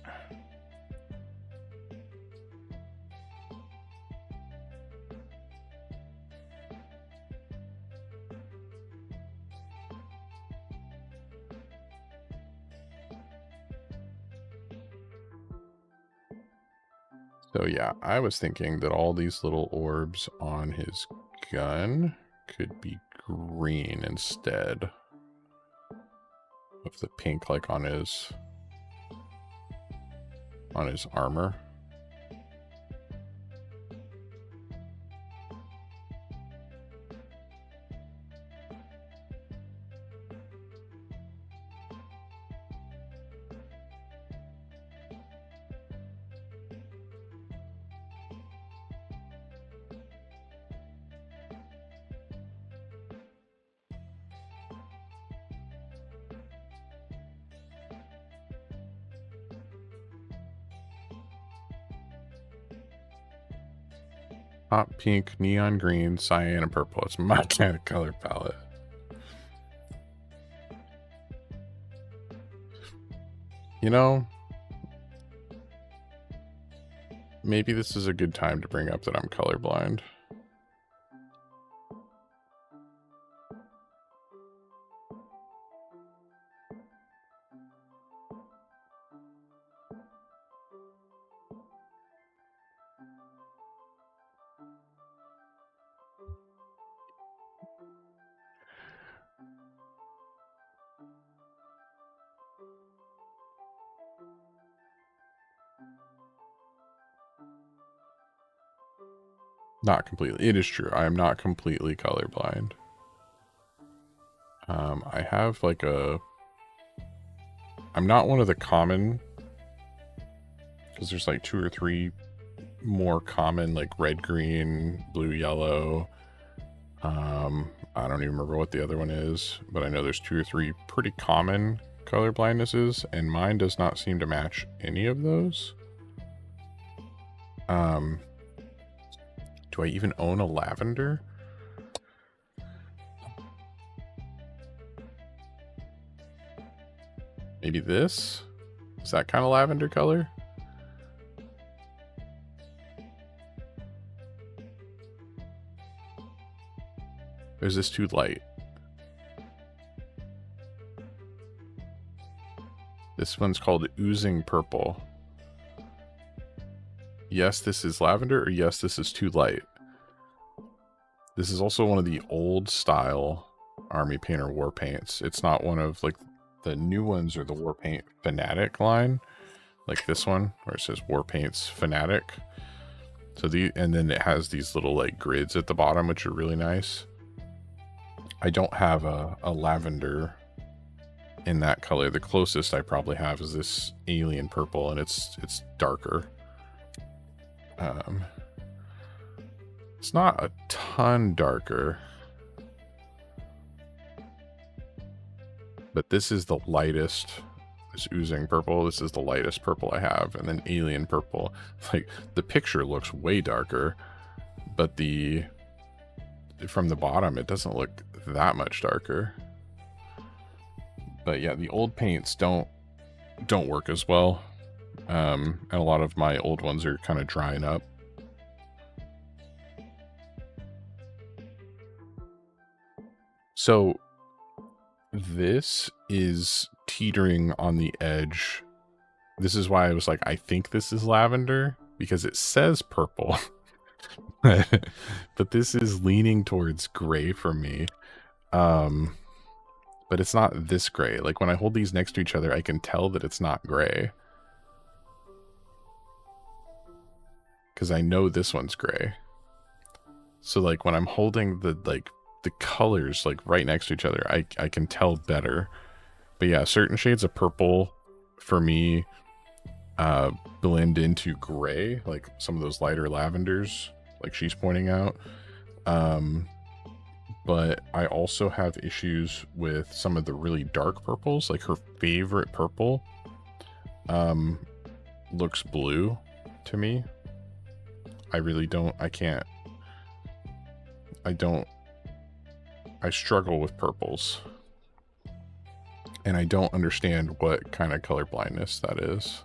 So yeah, I was thinking that all these little orbs on his gun could be green instead of the pink like on his armor. Hot pink, neon green, cyan, and purple. It's my kind of color palette. You know, maybe this is a good time to bring up that I'm colorblind. Not completely. It is true. I am not completely colorblind. I have like I'm not one of the common, because there's like 2 or 3 more common, like red, green, blue, yellow. I don't even remember what the other one is, but I know there's 2 or 3 pretty common color blindnesses, and mine does not seem to match any of those. Do I even own a lavender? Maybe this? Is that kind of lavender color? Or is this too light? This one's called Oozing Purple. Yes, this is lavender, or yes, this is too light. This is also one of the old style Army Painter war paints. It's not one of like the new ones or the War Paint Fanatic line, like this one where it says War Paints Fanatic. So and then it has these little like grids at the bottom, which are really nice. I don't have a lavender in that color. The closest I probably have is this alien purple, and it's darker. It's not a ton darker, but this is the lightest. This oozing purple, this is the lightest purple I have, and then alien purple. Like the picture looks way darker, but from the bottom it doesn't look that much darker. But yeah, the old paints don't work as well, and a lot of my old ones are kind of drying up. So this is teetering on the edge. This is why I was like, I think this is lavender, because it says purple. But this is leaning towards gray for me. But it's not this gray. Like when I hold these next to each other, I can tell that it's not gray, because I know this one's gray. So like when I'm holding the colors like right next to each other, I can tell better. But yeah, certain shades of purple for me blend into gray, like some of those lighter lavenders, like she's pointing out. But I also have issues with some of the really dark purples. Like her favorite purple looks blue to me. I struggle with purples, and I don't understand what kind of color blindness that is.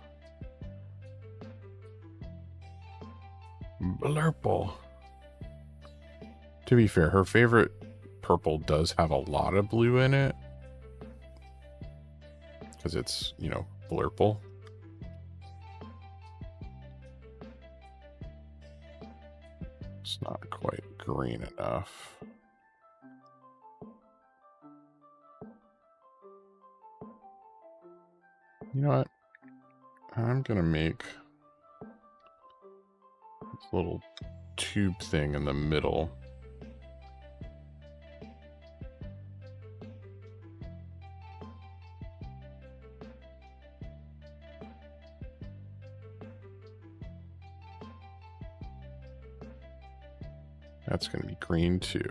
Blurple. To be fair, her favorite purple does have a lot of blue in it, because it's, you know, blurple. It's not quite green enough. You know what? I'm gonna make this little tube thing in the middle. That's gonna be green too.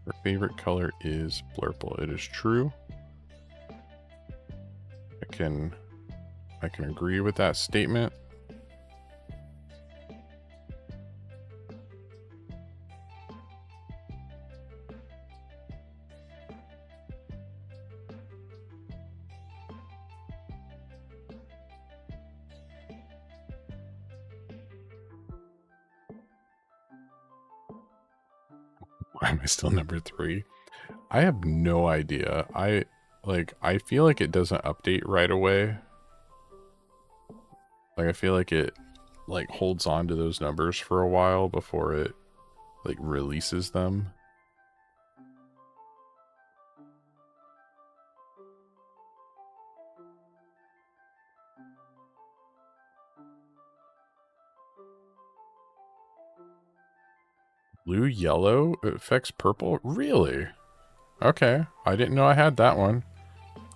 Her favorite color is blurple. It is true. I can agree with that statement. Why am I still number 3? I have no idea. I feel like it doesn't update right away. Like I feel like it like holds on to those numbers for a while before it like releases them. Blue, yellow affects purple? Really? Okay. I didn't know I had that one.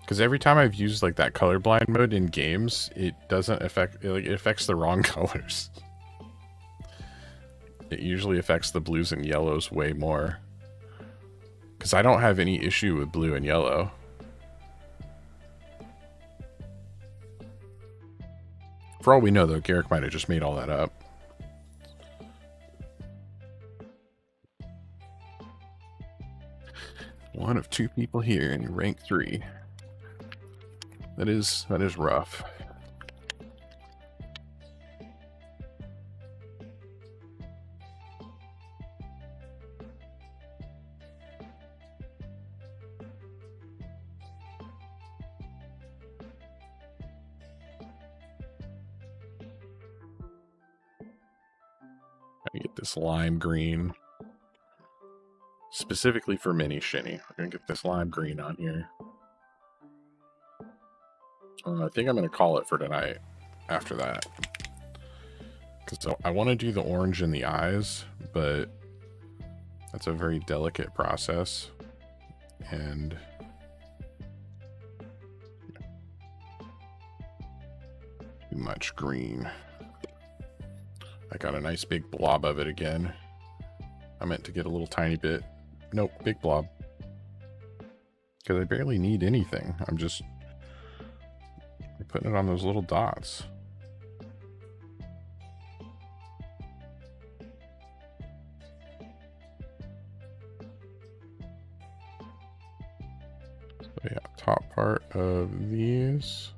Because every time I've used like that colorblind mode in games, it doesn't affect, like, it affects the wrong colors. It usually affects the blues and yellows way more. Because I don't have any issue with blue and yellow. For all we know, though, Garrick might have just made all that up. One of two people here in rank 3. That is rough. I get this lime green. Specifically for mini Shini. We're going to get this lime green on here. I think I'm going to call it for tonight after that. Because I want to do the orange in the eyes, but that's a very delicate process. And too much green. I got a nice big blob of it again. I meant to get a little tiny bit. Nope, big blob. Because I barely need anything. I'm just putting it on those little dots. So yeah, top part of these.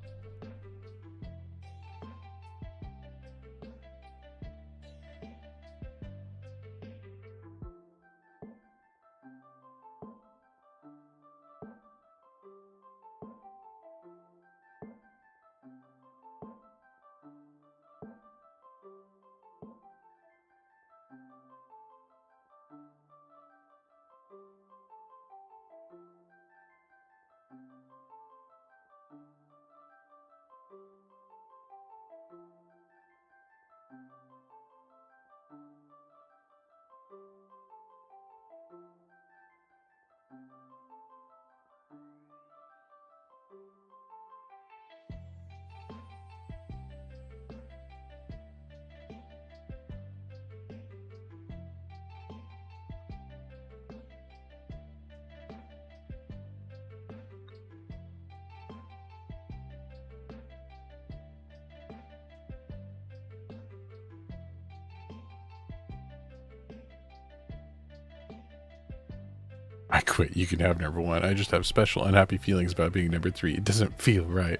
I quit. You can have number 1. I just have special unhappy feelings about being number 3. It doesn't feel right.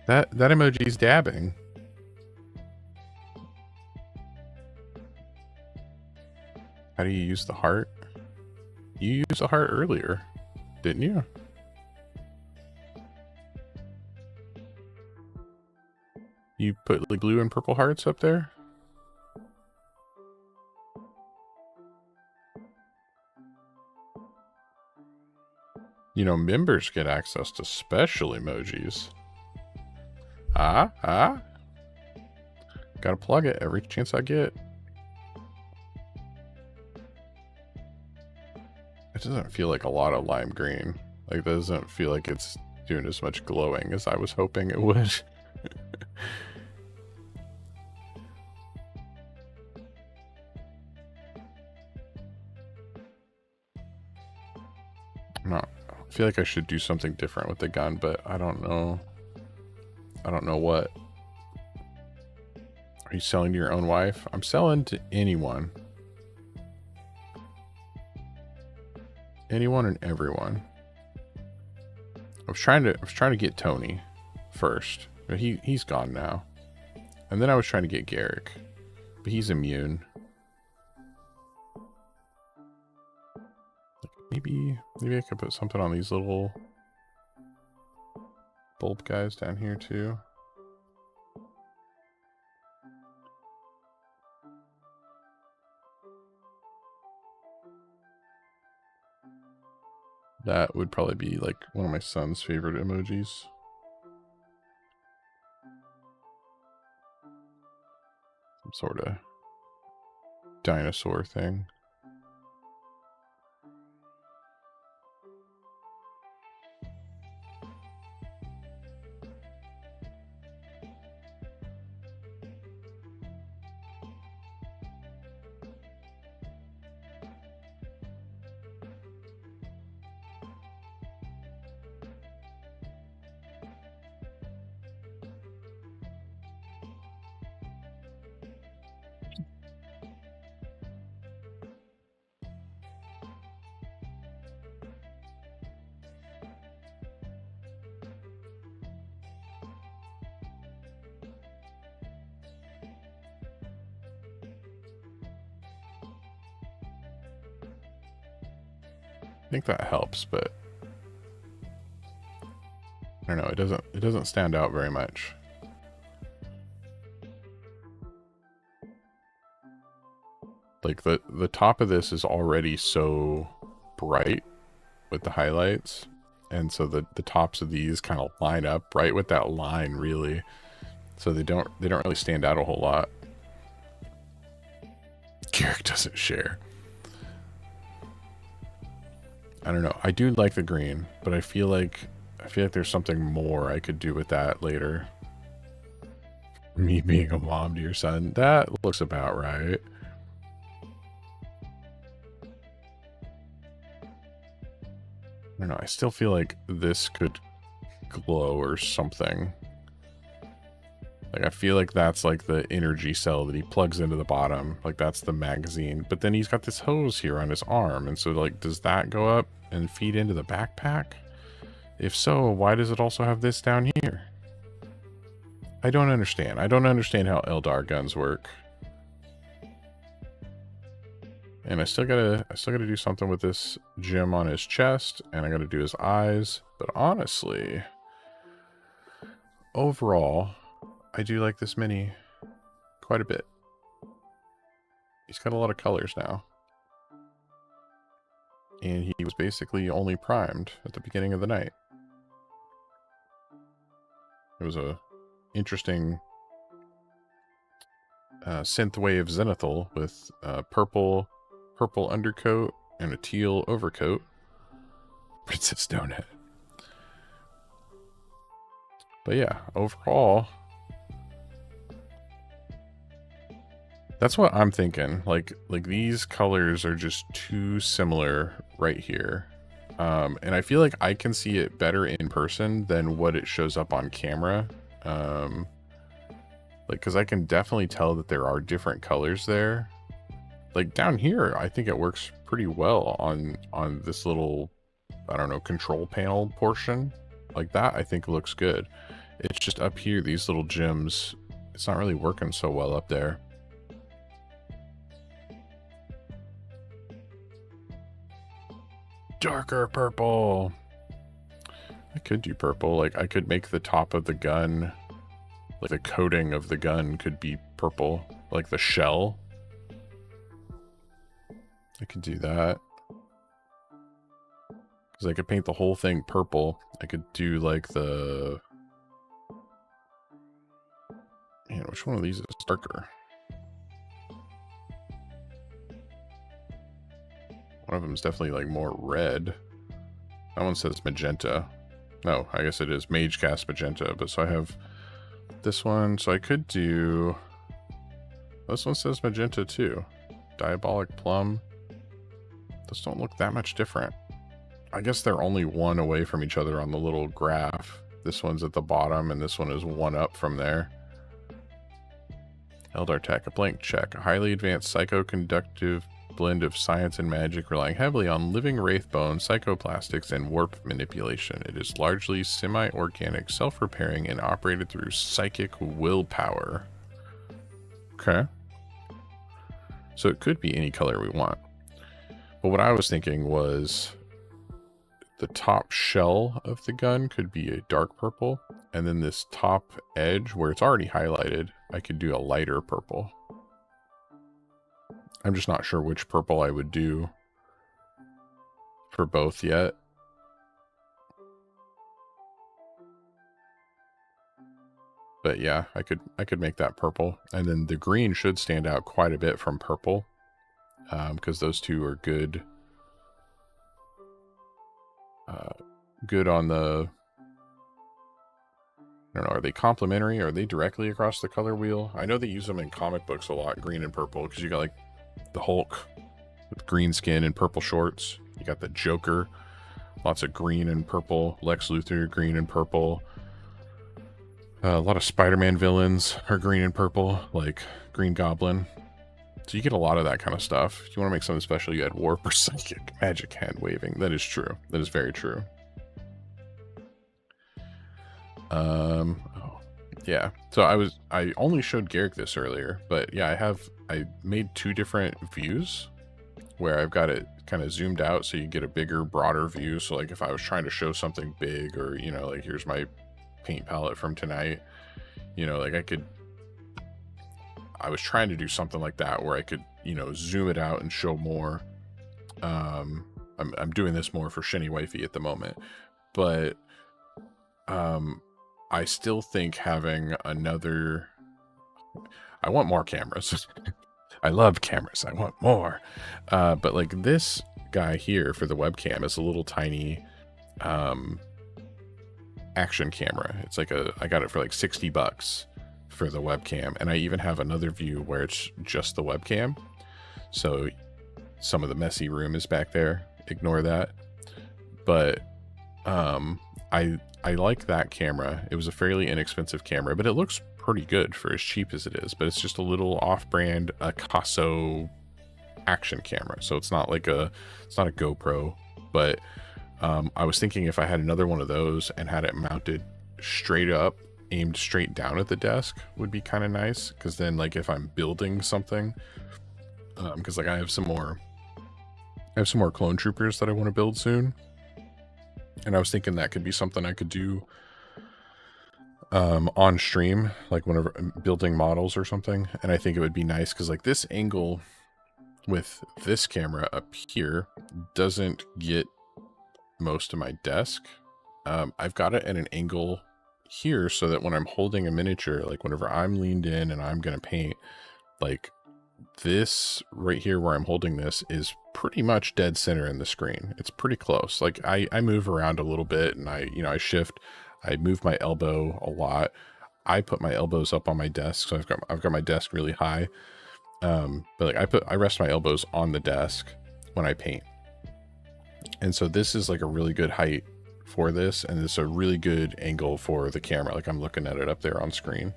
That emoji's dabbing. How do you use the heart? You used a heart earlier, didn't you? You put like blue and purple hearts up there? You know, members get access to special emojis. Gotta plug it every chance I get. It doesn't feel like a lot of lime green. Like, it doesn't feel like it's doing as much glowing as I was hoping it would. I feel like I should do something different with the gun, but I don't know. I don't know what. Are you selling to your own wife? I'm selling to anyone. Anyone and everyone. I was trying to get Tony first, but he's gone now. And then I was trying to get Garrick, but he's immune. Maybe I could put something on these little bulb guys down here too. That would probably be like one of my son's favorite emojis. Some sort of dinosaur thing. I think that helps, but I don't know, it doesn't stand out very much. Like the top of this is already so bright with the highlights, and so the tops of these kind of line up right with that line, really. So they don't really stand out a whole lot. Garrick doesn't share. I don't know. I do like the green, but I feel like there's something more I could do with that later. Me being a mom to your son, that looks about right. I don't know. I still feel like this could glow or something. Like, I feel like that's like the energy cell that he plugs into the bottom. Like, that's the magazine. But then he's got this hose here on his arm. And so, like, does that go up and feed into the backpack? If so, why does it also have this down here? I don't understand. I don't understand how Eldar guns work. And I still gotta do something with this gem on his chest, and I gotta do his eyes. But honestly, overall, I do like this mini quite a bit. He's got a lot of colors now. And he was basically only primed at the beginning of the night. It was a interesting synthwave zenithal with purple undercoat and a teal overcoat. Princess Donut. But yeah, overall, that's what I'm thinking. Like these colors are just too similar right here. And I feel like I can see it better in person than what it shows up on camera. Like, because I can definitely tell that there are different colors there. Like down here, I think it works pretty well on this little, I don't know, control panel portion. Like that, I think looks good. It's just up here, these little gems, it's not really working so well up there. Darker purple. I could do purple. Like, I could make the top of the gun, like the coating of the gun could be purple, like the shell. I could do that. Because I could paint the whole thing purple. I could do like the... Man, which one of these is darker? One of them is definitely like more red. That one says magenta. No, I guess it is Magecast magenta. But so I have this one. So I could do... This one says magenta too. Diabolic plum. Those don't look that much different. I guess they're only one away from each other on the little graph. This one's at the bottom and this one is one up from there. Eldar Tech, a blank check. A highly advanced psychoconductive blend of science and magic relying heavily on living wraith bones, psychoplastics, and warp manipulation. It is largely semi-organic, self-repairing, and operated through psychic willpower. Okay. So it could be any color we want. But what I was thinking was the top shell of the gun could be a dark purple, and then this top edge where it's already highlighted, I could do a lighter purple. I'm just not sure which purple I would do for both yet. But yeah, I could make that purple. And then the green should stand out quite a bit from purple. Because those two are good. Good on the... I don't know, are they complementary? Are they directly across the color wheel? I know they use them in comic books a lot, green and purple, because you got like the Hulk with green skin and purple shorts. You got the Joker, lots of green and purple. Lex Luthor, green and purple. A lot of Spider-Man villains are green and purple, like Green Goblin. So you get a lot of that kind of stuff. If you want to make something special, you add Warp or Psychic, Magic, Hand Waving. That is true. That is very true. Oh, yeah. So I only showed Garrick this earlier, but yeah, I made two different views where I've got it kind of zoomed out so you get a bigger, broader view. So like if I was trying to show something big, or, you know, like here's my paint palette from tonight, you know, like I was trying to do something like that where I could, you know, zoom it out and show more. I'm doing this more for Shini Wifey at the moment, but I still think having another... I want more cameras. I love cameras. I want more. But like this guy here for the webcam is a little tiny action camera. It's like I got it for like $60 for the webcam. And I even have another view where it's just the webcam. So some of the messy room is back there. Ignore that. But I like that camera. It was a fairly inexpensive camera, but it looks pretty good for as cheap as it is. But it's just a little off-brand Picasso action camera. So it's not like it's not a GoPro, but I was thinking if I had another one of those and had it mounted straight up, aimed straight down at the desk, would be kind of nice. Because then like if I'm building something, because like I have some more clone troopers that I want to build soon. And I was thinking that could be something I could do on stream, like whenever I'm building models or something. And I think it would be nice because like this angle with this camera up here doesn't get most of my desk. I've got it at an angle here so that when I'm holding a miniature, like whenever I'm leaned in and I'm going to paint, like this right here where I'm holding this is pretty much dead center in the screen. It's pretty close. Like I move around a little bit and I shift, I move my elbow a lot. I put my elbows up on my desk. So I've got my desk really high. But like I rest my elbows on the desk when I paint. And so this is like a really good height for this. And it's a really good angle for the camera. Like I'm looking at it up there on screen.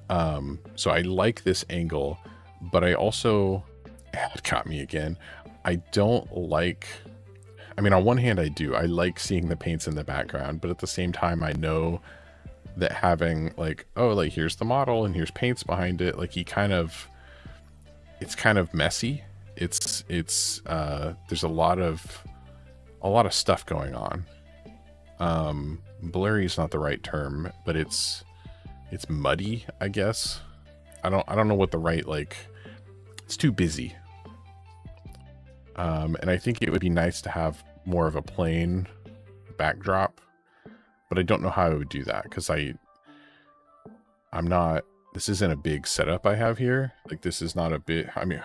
So I like this angle. But I also, it got me again. I don't like, I mean, on one hand I do. I like seeing the paints in the background, but at the same time I know that having like, oh, like here's the model and here's paints behind it. Like it's kind of messy. There's a lot of stuff going on. Blurry is not the right term, but it's muddy, I guess. I don't know what the right, like, it's too busy. And I think it would be nice to have more of a plain backdrop, but I don't know how I would do that because this isn't a big setup I have here. Like this is not a big, I mean,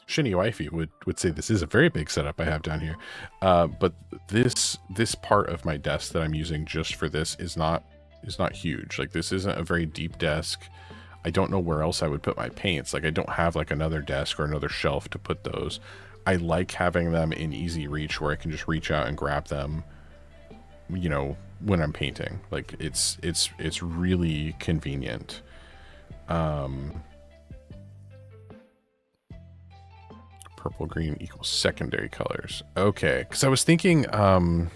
Shini Wifey would say this is a very big setup I have down here. But this part of my desk that I'm using just for this is not huge. Like this isn't a very deep desk. I don't know where else I would put my paints. Like I don't have like another desk or another shelf to put those. I like having them in easy reach where I can just reach out and grab them, you know, when I'm painting. Like it's really convenient. Purple green equals secondary colors. Okay, because I was thinking, because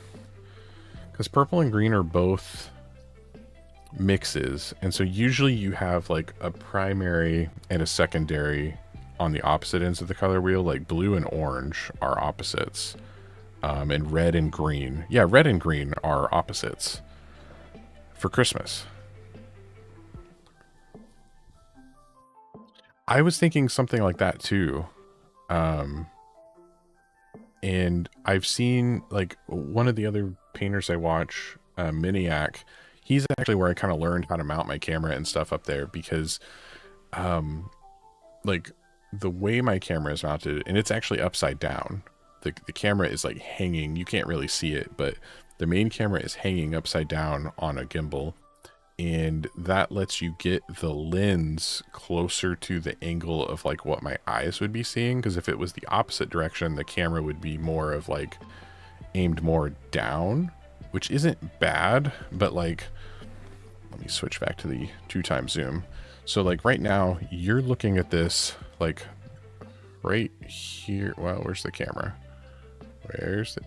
purple and green are both mixes, and so usually you have like a primary and a secondary on the opposite ends of the color wheel. Like blue and orange are opposites, and red and green, yeah, red and green are opposites for Christmas. I was thinking something like that too. And I've seen like one of the other painters I watch, Miniac, he's actually where I kind of learned how to mount my camera and stuff up there, because like the way my camera is mounted, and it's actually upside down. The camera is like hanging, you can't really see it, but the main camera is hanging upside down on a gimbal, and that lets you get the lens closer to the angle of like what my eyes would be seeing, because if it was the opposite direction, the camera would be more of like aimed more down, which isn't bad, but like, let me switch back to the 2x zoom. So like right now you're looking at this like right here. Well, where's the camera? Where's it?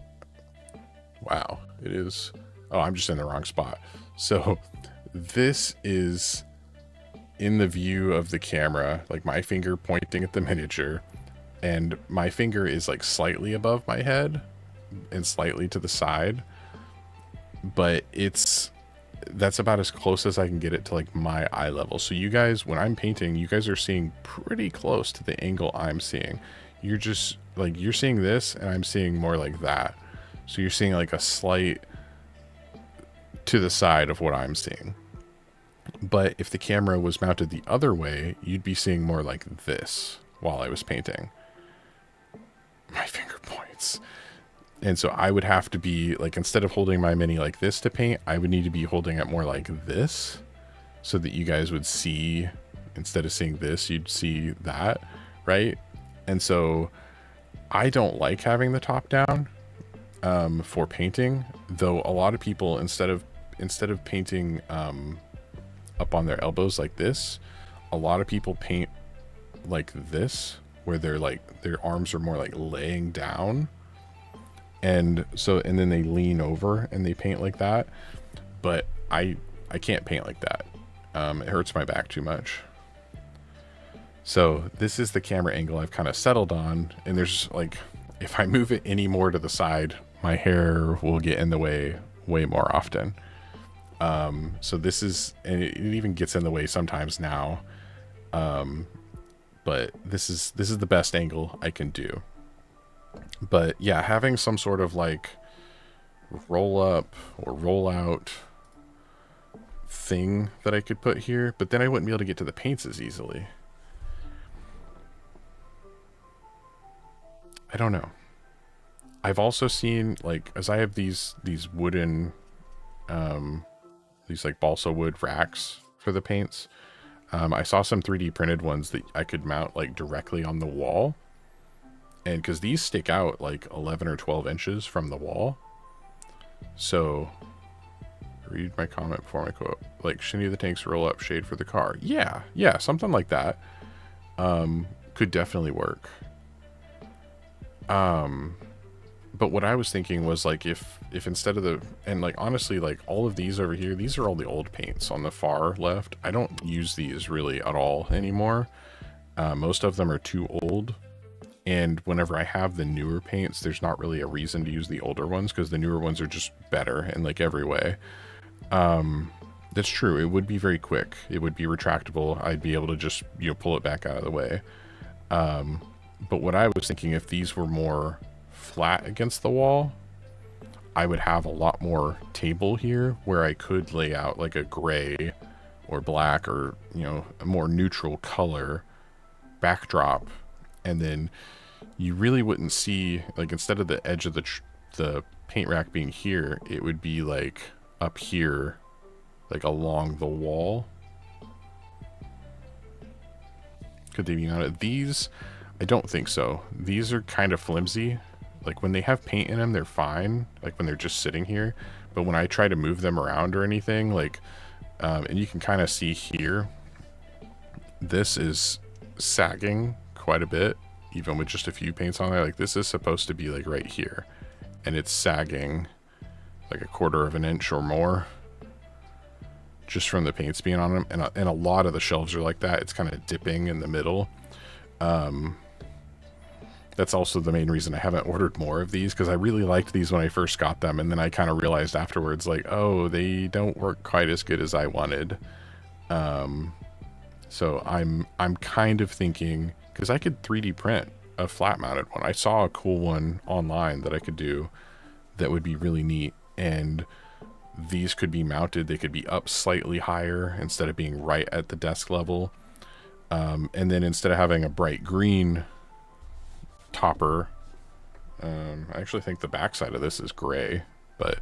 Wow, it is. Oh, I'm just in the wrong spot. So this is in the view of the camera, like my finger pointing at the miniature, and my finger is like slightly above my head and slightly to the side, but that's about as close as I can get it to like my eye level. So you guys, when I'm painting, you guys are seeing pretty close to the angle I'm seeing. You're just like, you're seeing this and I'm seeing more like that. So you're seeing like a slight to the side of what I'm seeing. But if the camera was mounted the other way, you'd be seeing more like this while I was painting. My finger points. And so I would have to be like, instead of holding my mini like this to paint, I would need to be holding it more like this, so that you guys would see, instead of seeing this, you'd see that, right? And so I don't like having the top down for painting, though a lot of people, instead of painting up on their elbows like this, a lot of people paint like this, where they're like, their arms are more like laying down. And so, and then they lean over and they paint like that. But I can't paint like that. It hurts my back too much. So this is the camera angle I've kind of settled on. And there's like, if I move it any more to the side, my hair will get in the way more often. So this is, and it even gets in the way sometimes now. But this is the best angle I can do. But yeah, having some sort of like roll up or roll out thing that I could put here, but then I wouldn't be able to get to the paints as easily. I don't know. I've also seen, like, as I have these wooden, these like balsa wood racks for the paints, I saw some 3D printed ones that I could mount like directly on the wall. And because these stick out like 11 or 12 inches from the wall. So, read my comment before my quote. Like, Shini the Tank's roll up shade for the car. Yeah, something like that. Could definitely work. But what I was thinking was like, if instead of the, and like honestly, like all of these over here, these are all the old paints on the far left. I don't use these really at all anymore. Most of them are too old. And whenever I have the newer paints, there's not really a reason to use the older ones, because the newer ones are just better in like every way. That's true. It would be very quick. It would be retractable. I'd be able to just, pull it back out of the way. But what I was thinking, if these were more flat against the wall, I would have a lot more table here where I could lay out like a gray or black or, a more neutral color backdrop. And then you really wouldn't see, like, instead of the edge of the paint rack being here, it would be like up here, like along the wall. Could they be mounted? These, I don't think so. These are kind of flimsy. Like when they have paint in them, they're fine. Like when they're just sitting here. But when I try to move them around or anything, like, and you can kind of see here, this is sagging quite a bit, even with just a few paints on there. Like this is supposed to be like right here, and it's sagging like 1/4 of an inch or more just from the paints being on them. And a lot of the shelves are like that. It's kind of dipping in the middle. That's also the main reason I haven't ordered more of these, because I really liked these when I first got them, and then I kind of realized afterwards, like, oh, they don't work quite as good as I wanted. So I'm kind of thinking, because I could 3D print a flat mounted one. I saw a cool one online that I could do that would be really neat, and these could be mounted. They could be up slightly higher instead of being right at the desk level. And then instead of having a bright green topper, I actually think the backside of this is gray, but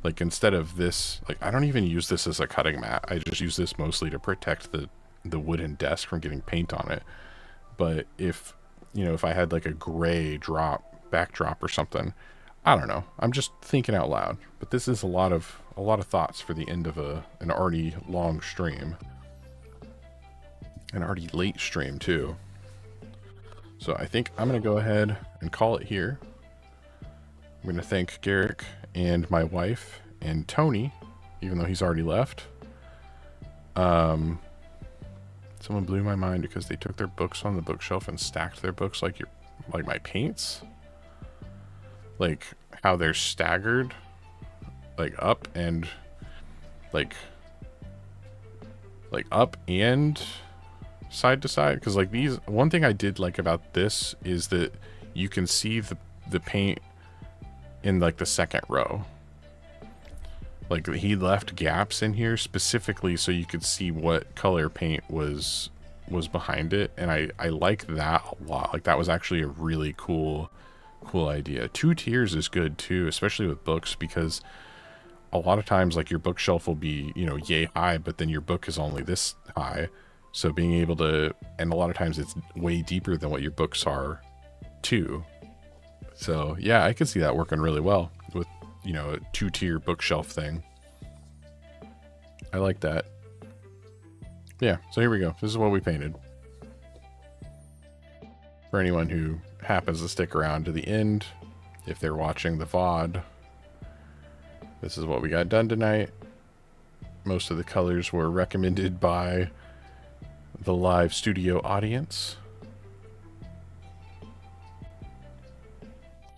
like instead of this, like I don't even use this as a cutting mat. I just use this mostly to protect the wooden desk from getting paint on it. But if, you know, if I had like a gray backdrop or something, I don't know. I'm just thinking out loud, but this is a lot of thoughts for the end of an already long stream. An already late stream too. So I think I'm going to go ahead and call it here. I'm going to thank Garrick and my wife and Tony, even though he's already left. Someone blew my mind because they took their books on the bookshelf and stacked their books like my paints. Like how they're staggered, like up and like up and side to side. Because like these, one thing I did like about this is that you can see the paint in like the second row. Like he left gaps in here specifically so you could see what color paint was behind it, and I like that a lot. Like that was actually a really cool idea. 2 tiers is good too, especially with books, because a lot of times like your bookshelf will be, you know, yay high, but then your book is only this high. So being able to, and a lot of times it's way deeper than what your books are too. So yeah, I could see that working really well with, you know, a 2-tier bookshelf thing. I like that. Yeah, so here we go. This is what we painted. For anyone who happens to stick around to the end, if they're watching the VOD, this is what we got done tonight. Most of the colors were recommended by the live studio audience.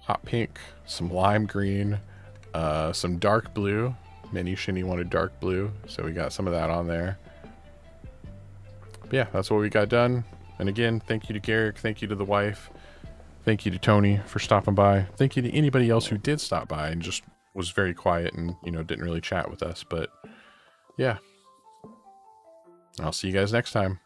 Hot pink, some lime green, some dark blue. Mini Shini wanted dark blue, so we got some of that on there. But yeah, that's what we got done. And again, thank you to Garrick, thank you to the wife, thank you to Tony for stopping by. Thank you to anybody else who did stop by and just was very quiet and, you know, didn't really chat with us. But yeah, I'll see you guys next time.